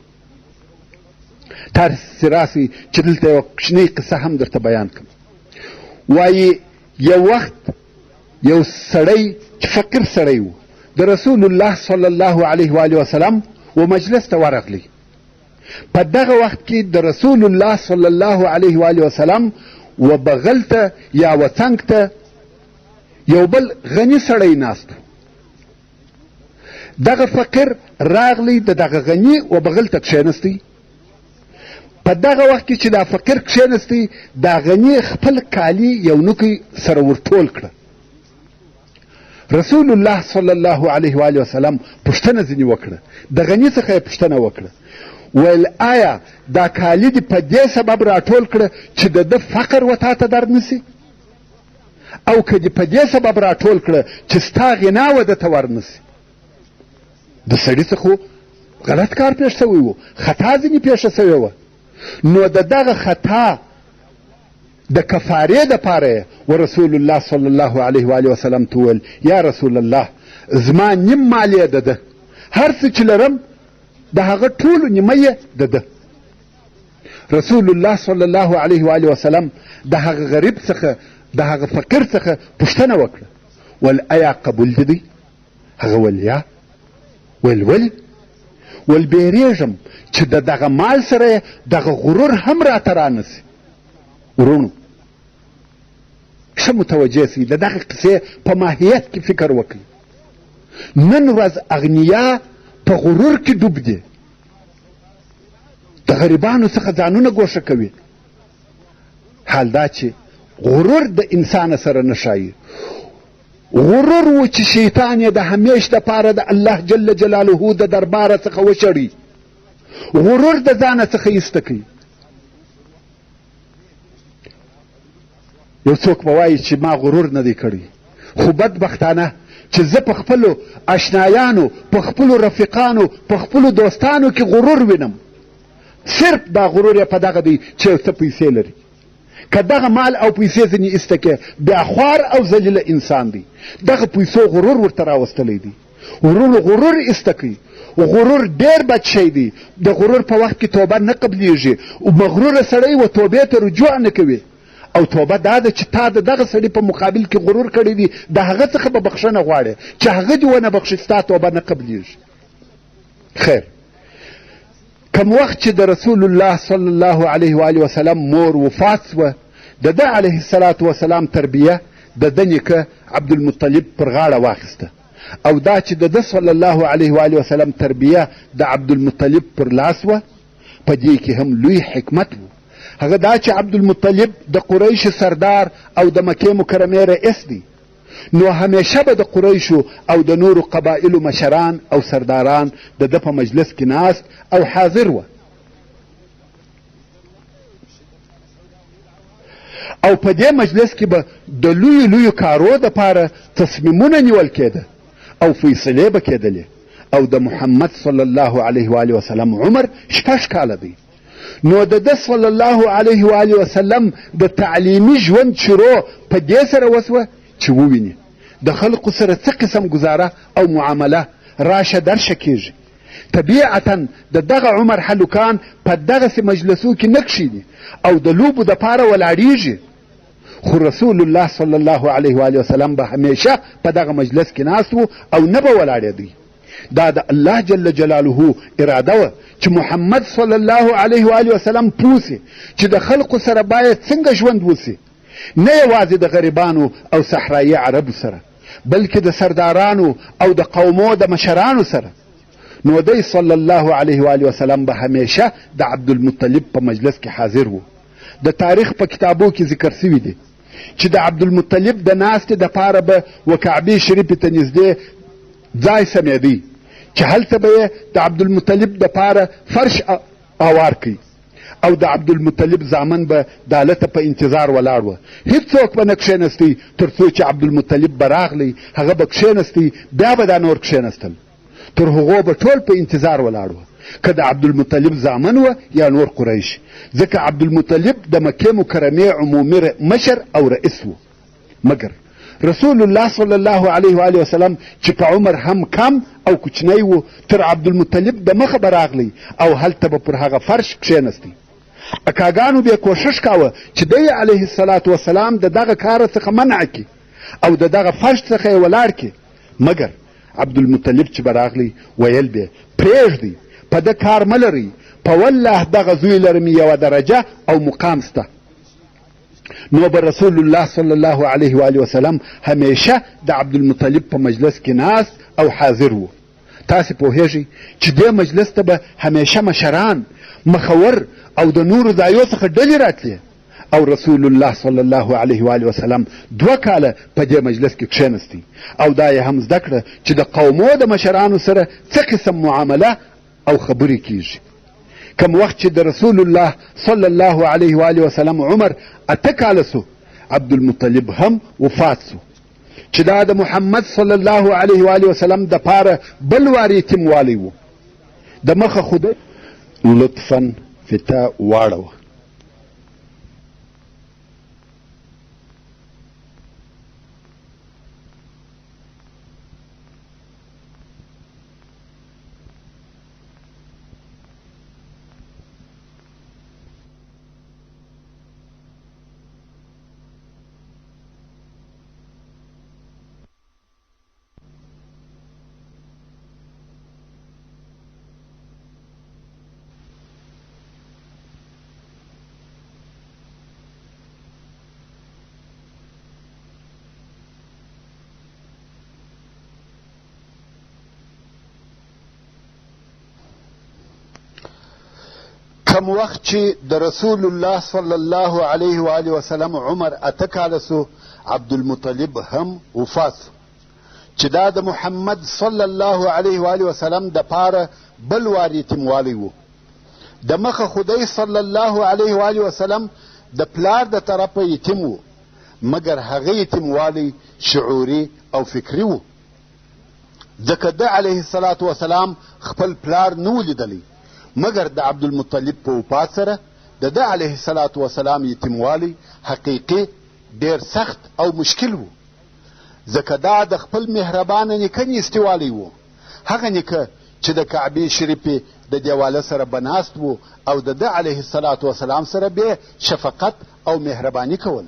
تاسې راسئ چې دلته یوه کوچنۍ قصه هم درته بیان کړم. وایي یو وخت یو سړی چې فقیر سړی و د رسول الله صلی الله علیه و آله وسلم و مجلس ته ورغلی. په دغه وخت کې د رسول الله صلی الله علیه و آله وسلم و بغل ته یا و څنګ ته یو بل غني سړی ناست و. دغه فقیر راغلی د دغه غني و بغل ته کښېنستی. په دغه وخت کې چې دا فقیر کښېنستی دا غني خپل کالي یو نوکی سره ورټول کړه. رسول الله صلی الله علیه و آله وسلم پوښتنه ځینې وکړه، د غني څخه یې پوښتنه وکړه، ویل آیا دا کالي دې په دې سبب راټول کړه چې د ده فقر و تا ته در نسي، او که دې په دې سبب راټول کړه چې ستا غنا و ده ته ور نسي؟ د سړي څخه غلط کار پېښ شوی و، خطا ځینې پېښه شوې وه. نو د دغه خطا د کفارې دپاره و رسول الله صلی الله علیه و آله وسلم ته وویل یا رسول الله زما نیم مال یې د ده، هر څه چې لرم د هغه ټولو نیمه یې د ده. رسول الله صلی الله علیه و آله وسلم د هغه غریب څخه د هغه فقیر څخه پوښتنه وکړه، ول ایا قبول دې دی؟ هغه ویل یا. ویل ولې؟ ول بیریږم چې د دغه مال سره دغه غرور هم راته رانسي. ورونو ښه متوجه سئ، د دغه قصې په ماهیت کې فکر وکړئ. نن ورځ اغنیا په غرور کې ډوب دي، د غریبانو څخه ځانونه ګوښه کوي. حال دا چې غرور د انسان سره نه ښایي. غرور و چې شیطان یې د همیش دپاره د الله جل جلاله د درباره څخه وشړي. غرور د ځانه څخه ایسته کوي. یو څوک به وایي چې ما غرور نه دی کړی، خو بدبختانه چې زه په خپلو اشنایانو، په خپلو رفیقانو، په خپلو دوستانو کې غرور وینم. صرف دا غرور یې په دغه دی چې یو څه پیسې لري. که دغه مال او پیسې ځینې ایسته کې بیا خوار او ذلیله انسان دی. دغه پیسو غرور ورته راوستلی دی. غرور ایسته کوي. غرور ډېر بد شی دی. د غرور په وخت کې توبه نه قبلیږي. مغروره سړی و توبې ته رجوع نه کوي. او توبه دا ده چې تا د دغه سړي په مقابل کې غرور کړی دی، د هغه څخه به بخښنه غواړې، چې هغه دې ونه بخښي ستا توبه نه قبلیږي. خیر، کم وخت چې د رسول الله صلی الله علیه و آله وسلم مور وفات سوه، د ده علیه الصلاة وسلام تربیه د ده نیکه عبدالمطلب پر غاړه واخیسته، او دا چې د ده صلی الله علیه و آله وسلم تربیه د عبدالمطلب پر لاس وه، په دې کې هم لوی حکمت و. هغه دا چې عبدالمطلب د قریش سردار او د مکې مکرمې رئیس دی. نو همیشه به د قریشو او د نورو قبایلو مشران او سرداران د ده په مجلس کې ناست او حاضر وه او په دې مجلس کې به د لویو لویو کارو دپاره تصمیمونه نیول کېده او فیصلې به کېدلې او د محمد صلی الله علیه و آله وسلم عمر 6 کاله دی نو د ده صلی الله علیه و آله وسلم د تعلیمي ژوند شروع په دې سره وسوه چې وویني د خلقو سره څه قسم گزاره او معامله راشه درشه کېږي طبیعتا د دغه عمر هلکان په دغسې مجلسو کې نه کښېني او د لوبو دپاره ولاړېږي خو رسول الله صلی الله علیه و آله وسلم به همیشه په دغه مجلس کې ناست و او نه به ولاړېدی دا د الله جل جلاله اراده وه چې محمد صلی الله علیه و آله وسلم پوه سي چې د خلقو سره باید څنګه ژوند وسي نه یوازې د غریبانو او صحرایي عربو سره بلکې د سردارانو او د قومو د مشرانو سره نو دی صلی الله علیه و آله وسلم به همیشه د عبدالمطلب په مجلس کې حاضر و د تاریخ په کتابو کې ذکر سوي دي چې د عبدالمطلب د ناستې دپاره به و کعبې شریفې ته نږدې ځای سمیدی چې هلته به یې د عبدالمطلب دپاره فرش اوار کوي او د عبدالمطلب زامن به د هلته په انتظار ولاړ وه هیڅوک به نه کښېنستی تر څو چې عبدالمطلب به راغلی هغه به کښېنستی بیا به دا نور کښېنستل تر هغو به ټول په انتظار ولاړ وه که د عبدالمطلب زامن وه یا نور قریش ځکه عبدالمطلب د مکې مکرمې عمومي مشر او رئیس و مګر رسول الله صلی الله علیه و آله وسلم چې په عمر هم کم او کوچنی و تر عبدالمطلب د مخه به راغلی او هلته به پر هغه فرش کښېنستی اکاګانو بیا کوشش کاوه چې دی علیه الصلاة وسلام د دغه کاره څخه منع کړي او د دغه فرش څخه یې ولاړ کړي مګر عبدالمطلب چې به راغلی ویل به پرېږدئ په ده کار مه لرئ په والله دغه زوی لرم یوه درجه او مقام سته نو به رسول الله صلی الله علیه و آله وسلم همیشه د عبدالمطلب په مجلس کې ناست او حاضر و تاسې پوهیږئ چې دې مجلس ته به همیشه مشران مخور او د نورو ځایو څخه ډلې راتلې او رسول الله صلی الله علیه و آله وسلم 2 کاله په دې مجلس کې کښېنستی او دا یې هم زده کړه چې د قومو د مشرانو سره څه قسم معامله او خبرې کیږي کم وخت چې د رسول الله صلی الله علیه و آله وسلم عمر 8 کاله سو عبدالمطلب هم وفات سو چې دا د محمد صلی الله علیه و آله وسلم د پاره بل وار یتیموالی و د مخه خدای لطفا فتا واړوه کم وخت چې د رسول الله صلی الله علیه و آله وسلم عمر 8 کاله سو عبدالمطلب هم وفات سو چې دا د محمد صلی الله علیه و آله وسلم د پاره بل وار یتیموالی و د مخه خدای صلی الله علیه و آله وسلم د پلار د طرفه یتیم و مګر هغه یتیموالی شعوري او فکري و ځکه ده علیه الصلاة وسلام خپل پلار نه و لیدلی مګر د عبدالمطلب په وفات سره د ده علیه الصلاة وسلام یتیموالی حقیقي ډېر سخت او مشکل و ځکه دا د خپل مهربانه نیکه نیستوالی و هغه نیکه چې د کعبې شریفې د دیواله سره بناست و او د ده علیه الصلاة وسلام سره به شفقت او مهرباني کول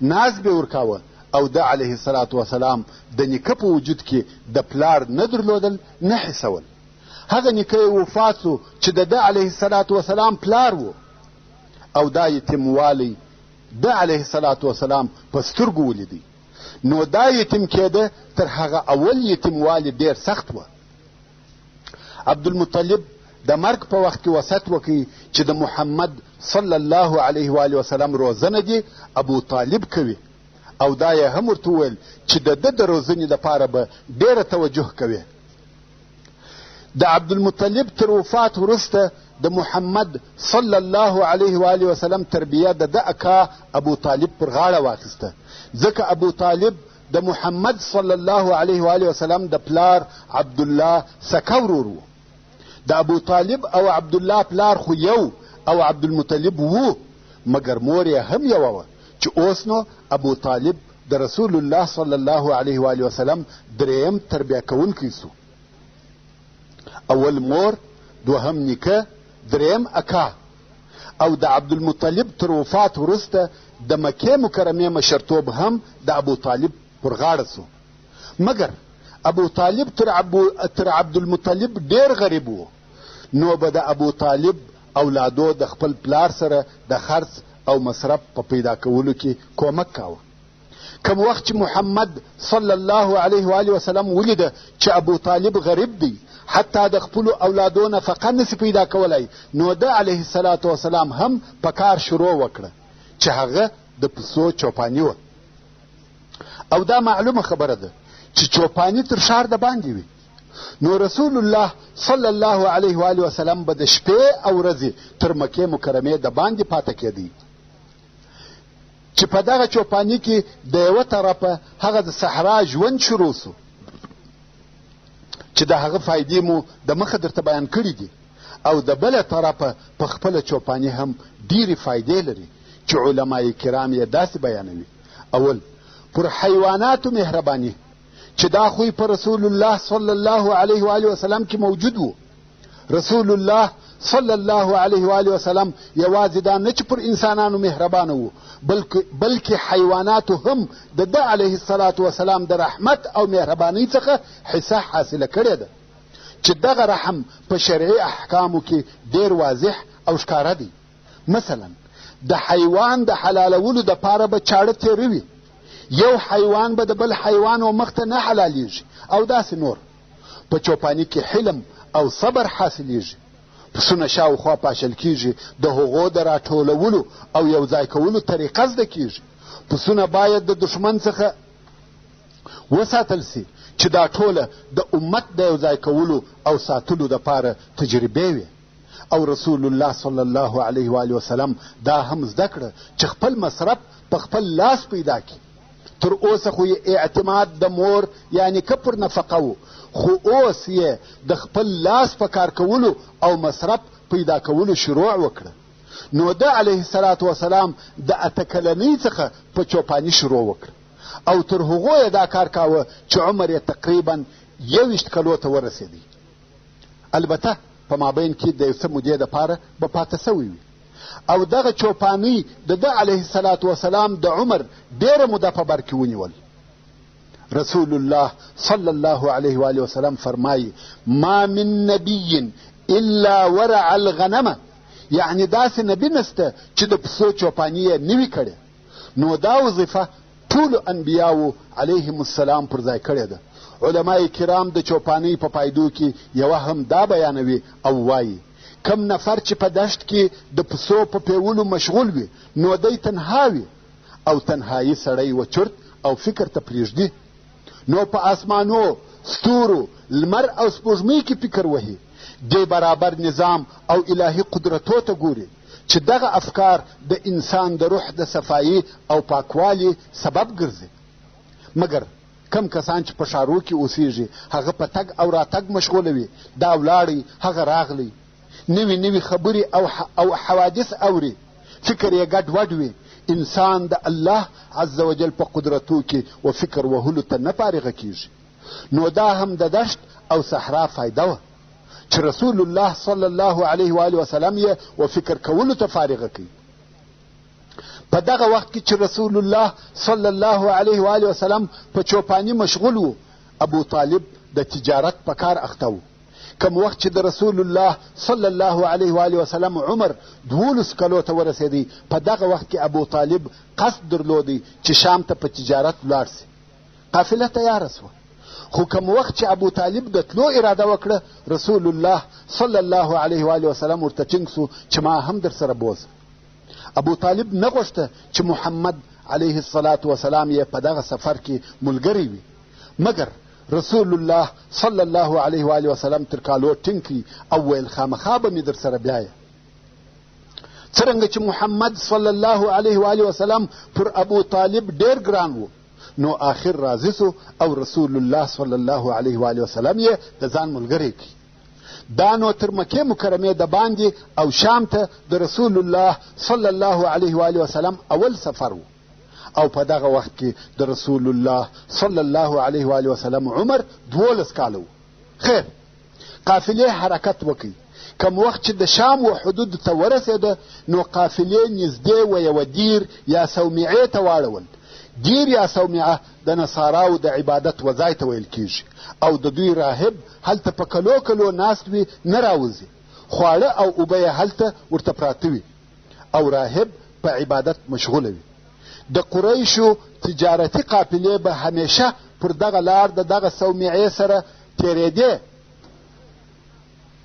ناز به ورکاوه او د علیه الصلاة وسلام د نیکه په وجود کې د پلار نه درلودل نه حسول هغه نیکه وفات سو چې د ده علیه الصلاة وسلام پلار و او دا یتیموالی د علیه الصلاة وسلام په سترګو ولیدی نو دا یتیم کېده تر هغه اول یتیموالی ډېر سخت و عبدالمطلب د مرګ په وخت کې وصیت وکړي چې د محمد صلی الله علیه و آله وسلم روزنه دي ابو طالب کوي او دا یې هم ورته وویل چې د ده د روزنې دپاره به ډېره توجه کوي. د عبدالمطلب تر وفات وروسته د محمد صلی الله علیه و آله وسلم تربیه د ده اکا ابو طالب پر غاړه واخیسته، ځکه ابو طالب د محمد صلی الله علیه و آله وسلم د پلار عبدالله سکه ورور و. د ابو طالب او عبدالله پلار خو یو او عبدالمطلب وو، مګر مور یې هم یوه وه چې اوس نو ابو طالب د رسول الله صلی الله علیه و آله وسلم دریم تربیه کوونکی سو. اول مور، دوهم نیکه، دریم اکا. او د عبدالمطلب تر وفات وروسته د مکې مکرمې مشرتوب هم د ابو طالب پر غاړه سو. مګر ابو طالب تر عبدالمطلب ډیر غریب و، نو به د ابو طالب اولادو د خپل پلار سره د خرڅ او مصرف په پیدا کولو کې کومک کاوه. کم وخت چې محمد صلی الله علیه و آله وسلم ولیده چې ابو طالب غریب دی، حتی د خپلو اولادو نفقه نسی پیدا کولی، نو ده علیه الصلاة والسلام هم په کار شروع وکړه چې هغه د پسو چوپانی وه. او دا معلومه خبره ده چې چوپانی تر ښار د باندې وي، نو رسول الله صلی الله علیه و آله وسلم به د شپې او ورځې تر مکې مکرمې د باندې پاته کېدی، چې په دغه چوپانی کې د یوه طرفه هغه د صحرا ژوند شروع سو، چې د هغه فایدې مو د مخه درته بیان کړي دي، او د بله طرفه په خپله چوپانی هم ډیرې فایدې لري چې علمای کرام یې داسې بیانوي. اول، پر حیواناتو مهرباني، چې دا خوی په رسول الله صلی الله علیه و آله وسلم کې موجود و. رسول الله صلی الله علیه و آله وسلم یوازې دا نه چې پر انسانانو مهربانه و، بلکې حیواناتو هم د ده علیه الصلاة وسلام د رحمت او مهربانۍ څخه حصه حاصله کړې ده، چې دغه رحم په شرعي احکامو کې ډیر واضح او ښکاره دی. مثلا د حیوان د حلالولو دپاره به چاړه تیره وي، یو حیوان به د بل حیوان و مخ ته نه حلالیږي، او داسې نور. په چوپانی کې حلم او صبر حاصلیږي، پسونه شاوخوا پاشل کیږي، د هغو د راټولولو او یو ځای کولو طریقه زده کیږي. پسونه باید د دشمن څخه وساتل سي، چې دا ټوله د امت د یو ځای کولو او ساتلو دپاره تجربې وي. او رسول الله صلی الله علیه و آله وسلم دا هم زده کړه چې خپل مصرف په خپل لاس پیدا کړي. تر اوسه خو یې اعتماد د مور یعنی که پر نفقه و، خو اوس یې د خپل لاس په کار کولو او مصرف پیدا کولو شروع وکړه. نو ده علیه الصلاة وسلام د اته کلنۍ څخه په چوپانی شروع وکړه، او تر هغو یې دا کار کاوه چې عمر یې تقریبا 21 کلو ته ورسېدی. البته په مابین کې د یو څه مودې دپاره به پاته سوی وي. او دغه چوپانی د ده علیه الصلاة وسلام د عمر ډیره موده په بر کې ونیول. رسول الله صلی الله علیه و آله وسلم فرمایي: ما من نبی الا ورع الغنمه، یعنی داسې نبی نسته چې د پسو چوپانی یې نه وي کړې. نو دا وظیفه ټولو انبیاو علیهم السلام پر ځای کړې ده. علمای کرام د چوپانی په پایدو کې یوه هم دا بیانوي او وایي: کم نفر چې په دشت کې د پسو په پیولو مشغول وي، نو دی تنها وي، او تنهایی سړی و چرت او فکر ته پرېږدي. نو په آسمانو، ستورو، لمر او سپوږمۍ کې فکر وهي، دی برابر نظام او الهي قدرتو ته ګوري چې دغه افکار د انسان د روح د صفایي او پاکوالي سبب ګرځي. مګر کم کسان چې په ښارو کې اوسیږي، هغه په تګ او راتګ مشغوله وي، دا ولاړی هغه راغلی، نوی خبرې او حوادث اوري، فکر یې ګډ وډ وي. انسان د الله عز وجل په قدرتو کې و فکر وهلو ته نه فارغه کیږي. نو دا هم د دشت او صحرا فایده وه چې رسول الله صلی الله علیه و آله وسلم یې و فکر کولو ته فارغه کوي. په دغه وخت کې چې رسول الله صلی الله علیه و آله وسلم په چوپانی مشغول و، ابو طالب د تجارت په کار اخته و. کم وخت چې د رسول الله صلی الله علیه و آله وسلم عمر 12 کلو ته ورسېدی، په دغه وخت کې ابو طالب قصد درلودی چې شام ته په تجارت ولاړ سي. قافله تیاره سوه، خو کم وخت چې ابو طالب د تلو اراده وکړه، رسول الله صلی الله علیه و آله وسلم ورته ټینګ سو چې ما هم در سره بوځه. ابو طالب نه غوښته چې محمد علیه الصلاة وسلام یې په دغه سفر کې ملګری وي، مګر رسول الله صلی الله علیه و آله وسلم تر کالو ټینګ کړي او ویل خامخا به مې در سره بیایه. څرنګه چې محمد صلی الله علیه و آله وسلم پر ابو طالب ډیر ګران و، نو آخر راضي سو او رسول الله صلی الله علیه و آله وسلم یې د ځان ملګری کړي. دا نو تر مکې مکرمې د باندې او شام ته د رسول الله صلی الله علیه و آله وسلم اول سفر و، او په دغه وخت کې د رسول الله صلی الله علیه و آله وسلم عمر 12 کاله و. خیر، قافلې حرکت وکړي. کم وخت چې د شام و حدود ته ورسېده، نو قافلې نږدې و یوه دیر یا صومعې ته واړول. دیر یا صومعه د نصاراو د عبادت وځای ته ویل کیږي، او د دوی راهب هلته په کلو کلو ناست وي، نه راوځي. خواړه او اوبه یې هلته ورته پراته وي، او راهب په عبادت مشغوله وي. د قریشو تجارتي قافلې به همیشه پر دغه لار د دغه صومعې سره تېرېدې،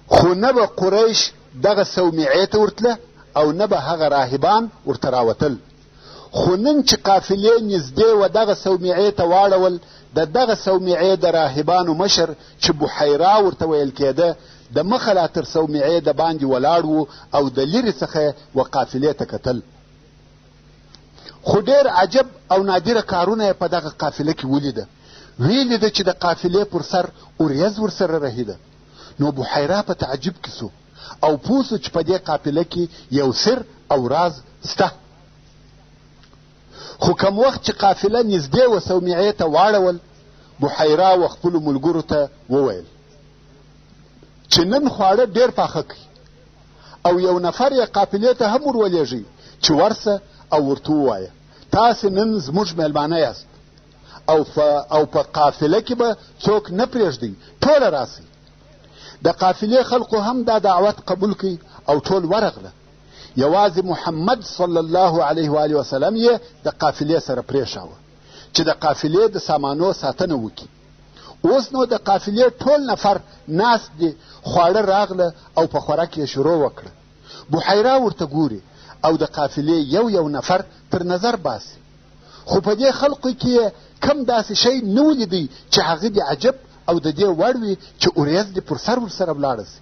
خو نه به قریش دغه صومعې ته ورتله او نه به هغه راهبان ورته راوتل. خو نن چې قافلې نږدې و دغه صومعې ته واړول، د دغه صومعې د راهبانو مشر چې بحیرا ورته ویل کېده، د مخه لا تر صومعې د باندې ولاړ و او د لرې څخه و قافلې ته کتل. خو ډېر عجب او نادره کارونه یې په دغه قافله کې ولیده. ویې لیده چې د قافلې پر سر اوریځ ورسره رهیده. نو بحیرا په تعجب کې سو او پوه سو چې په دې قافله کې یو سر او راز سته. خو کم وخت چې قافله نږدې و صومعې ته واړول، بحیرا و خپلو ملګرو ته وویل چې نن خواړه ډېر پاخه کړي، او یو نفر یې قافلې ته هم ورولېږئ چې ورسه او ورته ووایه تاسې نن زموږ میلمانه یاست، او په قافله کې به څوک نه پرېږدئ، ټوله راسئ. د قافلې خلقو هم دا دعوت قبول کړي او ټول ورغله. یوازې محمد صلی الله علیه و آله وسلم یې د قافلې سره پرېښاوه چې د قافلې د سامانو ساتنه وکړي. اوس نو د قافلې ټول نفر ناست دي، خواړه راغله او په خوراک یې شروع وکړه. بحیرا ورته ګوري او د قافلې یو نفر تر نظر باسي، خو په دې خلقو کې کم داسې شی نه ولیدی چې هغه د عجب او د دې وړ وي چې اوریځ دې پر سر ورسره ولاړه سي.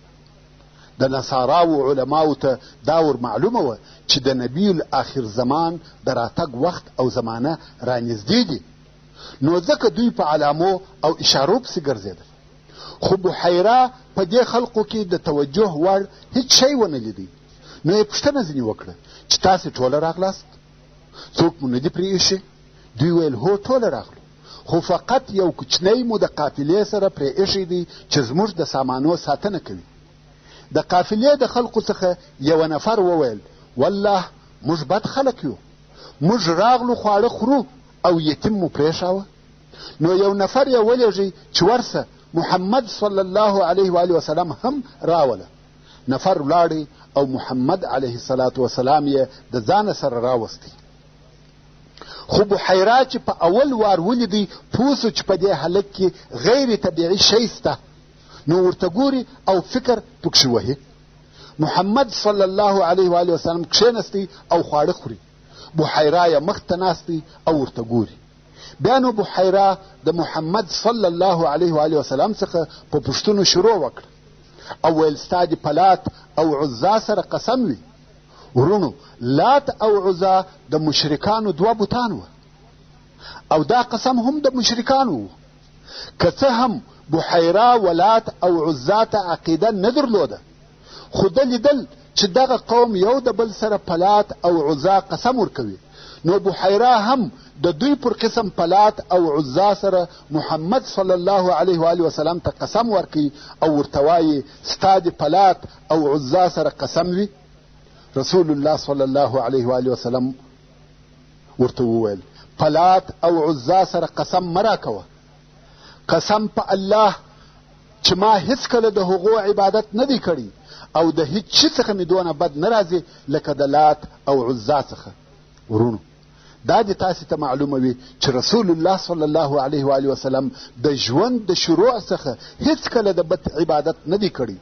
د نصاراو علماو ته دا ور معلومه وه چې د نبي الاخر زمان د راتګ وخت او زمانه رانږدې دي، نو ځکه دوی په علامو او اشارو پسې ګرځېدل. خو بحیرا په دې خلقو کې د توجه وړ هیڅ شی ونه لیدی. نو یې پوښتنه ځینې وکړه چې تاسې ټوله راغلاست؟ څوک مو نه دي پرې ایښي؟ دوی ویل هو ټوله راغلو، خو فقط یو کوچنی مو د قافلې سره پرې ایښی دی چې زموږ د سامانو ساتنه کوي. د قافلې د خلقو څخه یو نفر وویل والله موږ بد خلک یو، موږ راغلو خواړه خورو او یتیم مو پرېښاوه. نو یو نفر یې ولېږئ چې ورسه محمد صلی الله علیه و آله وسلم هم راوله. نفر ولاړی او محمد علیه الصلاة وسلام یې د ځانه سره راوستی. خو بحیرا چې په اول وار ولیدی پوه سو چې په دې هلک کې غیر طبیعي شی سته، نو ورته ګوري او فکر پکښې وهي. محمد صلی الله علیه و آله وسلم کښېنستی او خواړه خوري، بحیرا یې مخ ته ناستی او ورته ګوري. بیا نو بحیرا د محمد صلی الله علیه و آله وسلم څخه په پوښتنو شروع وکړه او ویل ستا د پلات او عزا سره قسم وي. ورونو، لات او عزا د مشرکانو دوه بوتان وه او دا قسم هم د مشرکانو و. که څه هم بحیرا ولات او عزا ته عقیده نه درلوده، خو ده لیدل چې دغه قوم یو د بل سره پلات او عزا قسم ورکوي، نو بحیرا هم د دوی پر قسم پلات او عزا سره محمد صلی الله علیه و آله وسلم ته قسم ورکوي او ورته وایي ستا د پلات او عزا سره قسم وي. رسول الله صلی الله علیه و آله وسلم ورته وویل پلات او عزا سره قسم مه راکوه، قسم په الله چې ما هیڅکله د هغو عبادت نه دی کړی او د هیڅ شي څخه مې دونه بد نه راځي لکه د لات او عزا څخه. ورونو، دا دې تاسې ته معلومه وي چې رسول الله صلی الله علیه و آله وسلم د ژوند د شروع څخه هیڅکله د بد عبادت نه دی کړی.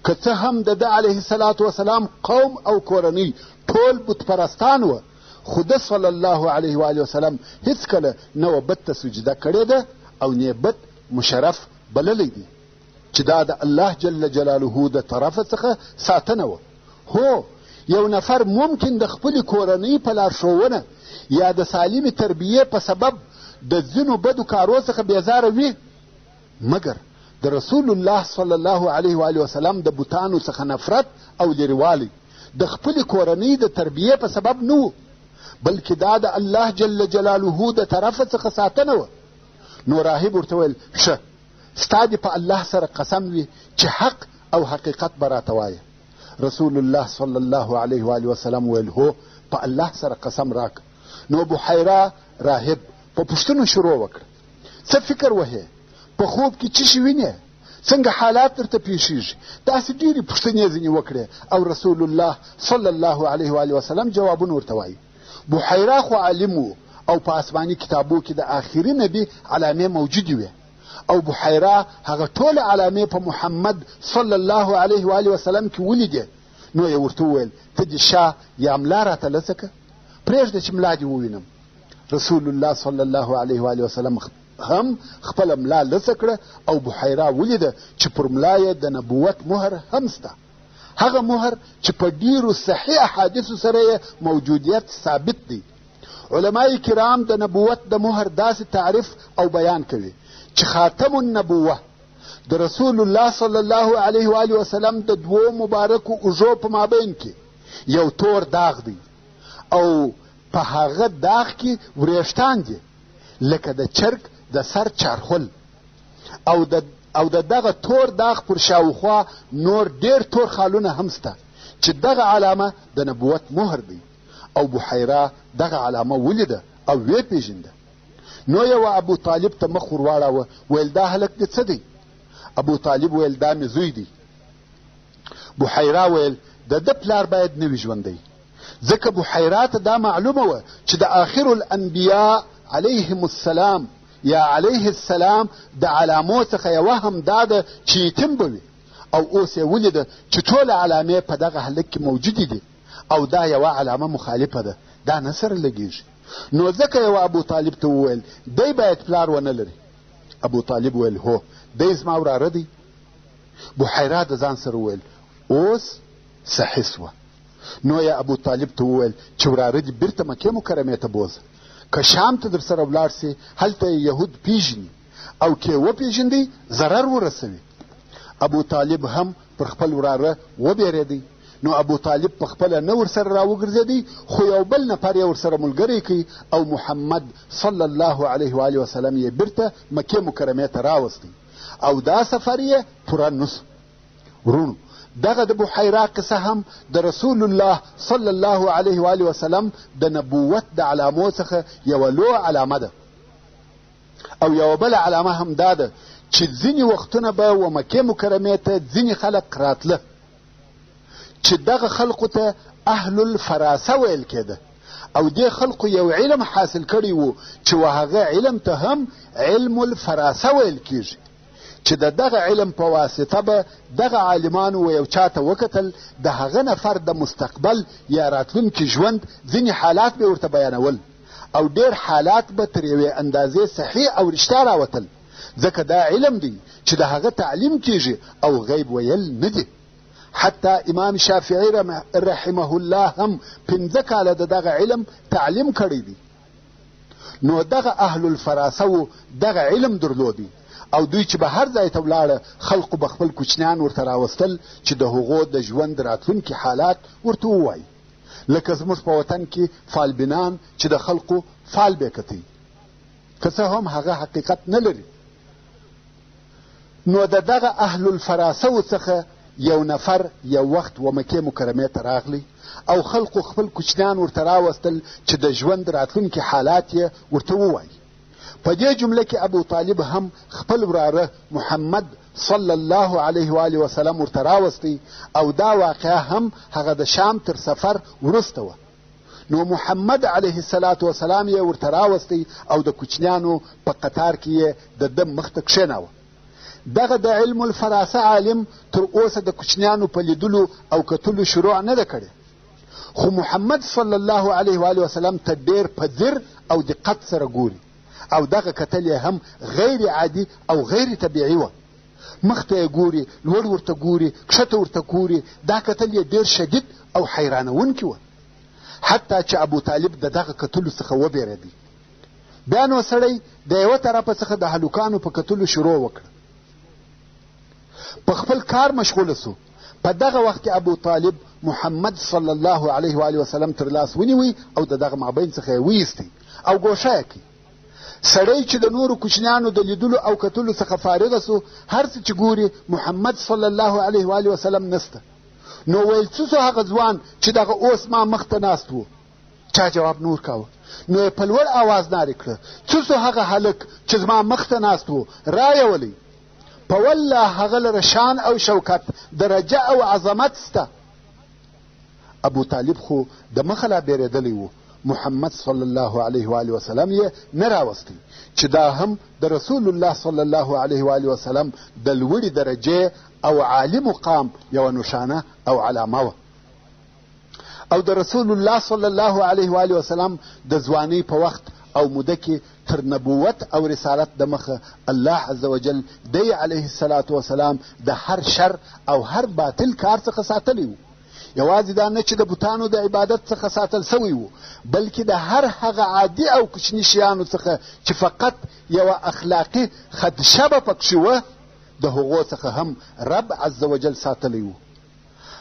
که څه هم د ده علیه الصلاة وسلام قوم او کورنۍ ټول بت پرستان وه، خو ده صلی الله علیه و آله وسلم هیڅکله نه و بت ته سجده کړې ده او نه بت مشرف بللی دی چې دا د الله جل جلاله د طرفه څخه ساتنه وه. هو یو نفر ممکن د خپلې کورنۍ په لارښوونه یا د سالمې تربیې په سبب د ځینو بدو کارو څخه بیزاره وي، مګر د رسول الله صلی الله علیه و آله وسلم د بوتانو څخه نفرت او لرېوالی د خپلې کورنۍ د تربیې په سبب نه و، بلکې دا د الله جل جلاله د طرفه څخه ساتنه وه. نو راهب ورته ویل ښه، ستا دې په الله سره قسم وي چې حق او حقیقت به راته وایه. رسول الله صلی الله علیه و آله وسلم ویل هو، په الله سره قسم راک. نو بحیرا راهب په پوښتنو شروع وکړه، څه فکر وهې، په خوب کې څه شي وینې، څنګه حالات درته پیښیږي، داسې ډېرې پوښتنې ځینې وکړې او رسول الله صلی الله علیه و آله وسلم جوابونه ورته وایي. بحیرا خو عالم و او په آسماني کتابو کې د آخري نبي علامې موجودې وې او بحیرا هغه ټولې علامې په محمد صلی الله علیه و آله وسلم کې ولیدې. نو یې ورته وویل ته دې شاه یا ملا راته لڅه که، پرېږده چې ملا دې ووینم. رسول الله صلی الله علیه و آله وسلم هم خپله ملا لڅه کړه او بحیرا ولیده چې پر ملا یې د نبوت مهر هم سته، هغه مهر چې په ډیرو صحیح احادیثو سره یې موجودیت ثابت دی. علمای کرام د نبوت د مهر داسې تعریف او بیان کوي چې خاتم النبوه د رسول الله صلی الله علیه و آله وسلم د دوو مبارکو اوږو په مابین کې یو تور داغ دی او په هغه داغ کې وریښتان دي لکه د چرګ د سر چارخل او د دغه تور داغ پر شاوخوا نور ډیر تور خالونه هم سته چې دغه علامه د نبوت مهر دی. او بحیرا دغه علامه ولیده او ویې پیژنده. نو یو ابو طالب ته مخ ور واړاوه، ویل دا هلک دې څه دی؟ ابو طالب ویل دا مې زوی دی. بحیرا ویل د ده پلار باید نه وي ژوندی، ځکه بحیرا ته دا معلومه وه چې د آخر الانبیاء علیهم السلام یا علیه السلام د علامو څخه یوه هم دا ده چې یتیم به وي، او اوس یې ولیده چې ټولې علامې په دغه هلک کې موجودې دي او دا یوه علامه مخالفه ده، دا نه سره لګېږي. نو ځکه یو ابو طالب ته وویل دی باید پلار ونه لري. ابو طالب ویل هو، دی زما وراره دی. بحیرا د ځان سره وویل اوس صحیح سوه. نو یې ابو طالب ته وویل چې وراره دې بیرته مکې مکرمې ته بوځه، که شام ته در سره ولاړ سي هلته یهود پیژني او که وپیژندی ضرر ورسوي. ابو طالب هم پر خپل وراره وبېرېدی. نو ابو طالب په خپله نه ورسره راوګرځېدی، خو یو بل نفر یې ورسره ملګری کوي او محمد صلی الله علیه و آله وسلم یې بیرته مکې مکرمې ته راوستی او دا سفر یې پوره نسو. ورونو دغه د بحیرا قصه هم د رسول الله صلی الله علیه و آله وسلم د نبوت د علامو څخه یوه لویه علامه ده. او یوه بله علامه هم دا ده چې ځینې وختونه به و مکې مکرمې ته ځینې خلق راتله چې دغه خلقو ته اهل الفراسه ویل کېده او دې خلقو یو علم حاصل کړی و چې و هغه علم ته هم علم الفراسه ویل کېږي، چې دغه علم په واسطه به دغه عالمانو و یو چاته وکتل د هغه نفر د مستقبل یا راتلونکي ژوند ځینې حالات به ورته بیانول او ډېر حالات به تر یوې اندازې صحیح او رښتیا راوتل، ځکه دا علم دی چې د هغه تعلیم کېږي او غیب ویل نه دی. حتی امام شافعی رحمه الله هم 15 کاله د دغه علم تعلیم کړی دی. نو دغه اهل الفراسه و دغه علم درلودی او دوی چې به هر ځای ته ولاړه خلقو به خپل کوچنیان ورته راوستل چې د هغو د ژوند راتلونکي حالات ورته ووایي، لکه زموږ په وطن کې فالبینان چې د خلقو فال به کتی، که څه هم هغه حقیقت نه لري. نو د دغه اهل الفراسه څخه یو نفر یو وخت و مکې مکرمې ته راغلی او خلقو خپل کوچنیان ورته راوستل چې د ژوند راتلونکي حالات یې ورته ووایي. په دې جمله کې ابو طالب هم خپل وراره محمد صلی الله علیه و آله وسلم ورته راوستی او دا واقعه هم هغه د شام تر سفر وروسته وه. نو محمد علیه السلام یې ورته راوستی او د کوچنیانو په قطار کې یې د ده مخ ته کښېناوه. دغه د علم الفراسه عالم تر اوسه د کوچنیانو په لیدلو او کتلو شروع نه ده کړې، خو محمد صلی الله علیه و آله وسلم ته ډېر په ځیر او دقت سره ګوري او دغه کتل یې هم غیر عادي او غیر طبیعي وه. مخ ته یې ګوري، لوړ ورته ګوري، کښته ورته ګوري. دا کتل یې ډېر شدید او حیرانونکي وه، حتی چې ابو طالب د دغه کتلو څخه وبېرېدی. بیا نو سړی د یوه طرفه څخه د هلکانو په کتلو شروع وکړه، په خپل کار مشغوله سو. په دغه وخت کې ابو طالب محمد صلی الله علیه و آله وسلم تر لاس ونیوی او د دغه مابین څخه یې ویستی او ګوښه یې کړي. سړی چې د نورو کوچنیانو د لیدلو او کتلو څخه فارغه سو، هر څه چې ګوري محمد صلی الله علیه و آله وسلم نسته. نو ویل څه سو هغه ځوان چې دغه اوس ما مخ ته ناست و؟ چا جواب نور کاوه. نو یې په لوړ آواز نارې کړه، څه سو هغه هلک چې زما مخ ته ناست و؟ رایه ولئ. په والله هغه لره شان او شوکت، درجه او عظمت سته. ابو طالب خو د مخه لا بیرېدلی و، محمد صلی الله علیه و آله وسلم یې نه راوستی چې دا هم د رسول الله صلی الله علیه و آله وسلم د لوړې درجې او عالي مقام یوه نښانه او علامه وه. او د رسول الله صلی الله علیه و آله وسلم د ځوانۍ په وخت او موده کې تر نبوت او رسالت د مخه الله عز وجل دی علیه الصلاة وسلام د هر شر او هر باطل کار څخه ساتلی و. یوازې دا نه چې د بوتانو د عبادت څخه ساتل سوی و، بلکې د هر هغه عادي او کوچني شیانو څخه چې فقط یوه اخلاقي خدشه به پکښې وه، د هغو څخه هم رب عز وجل ساتلی و.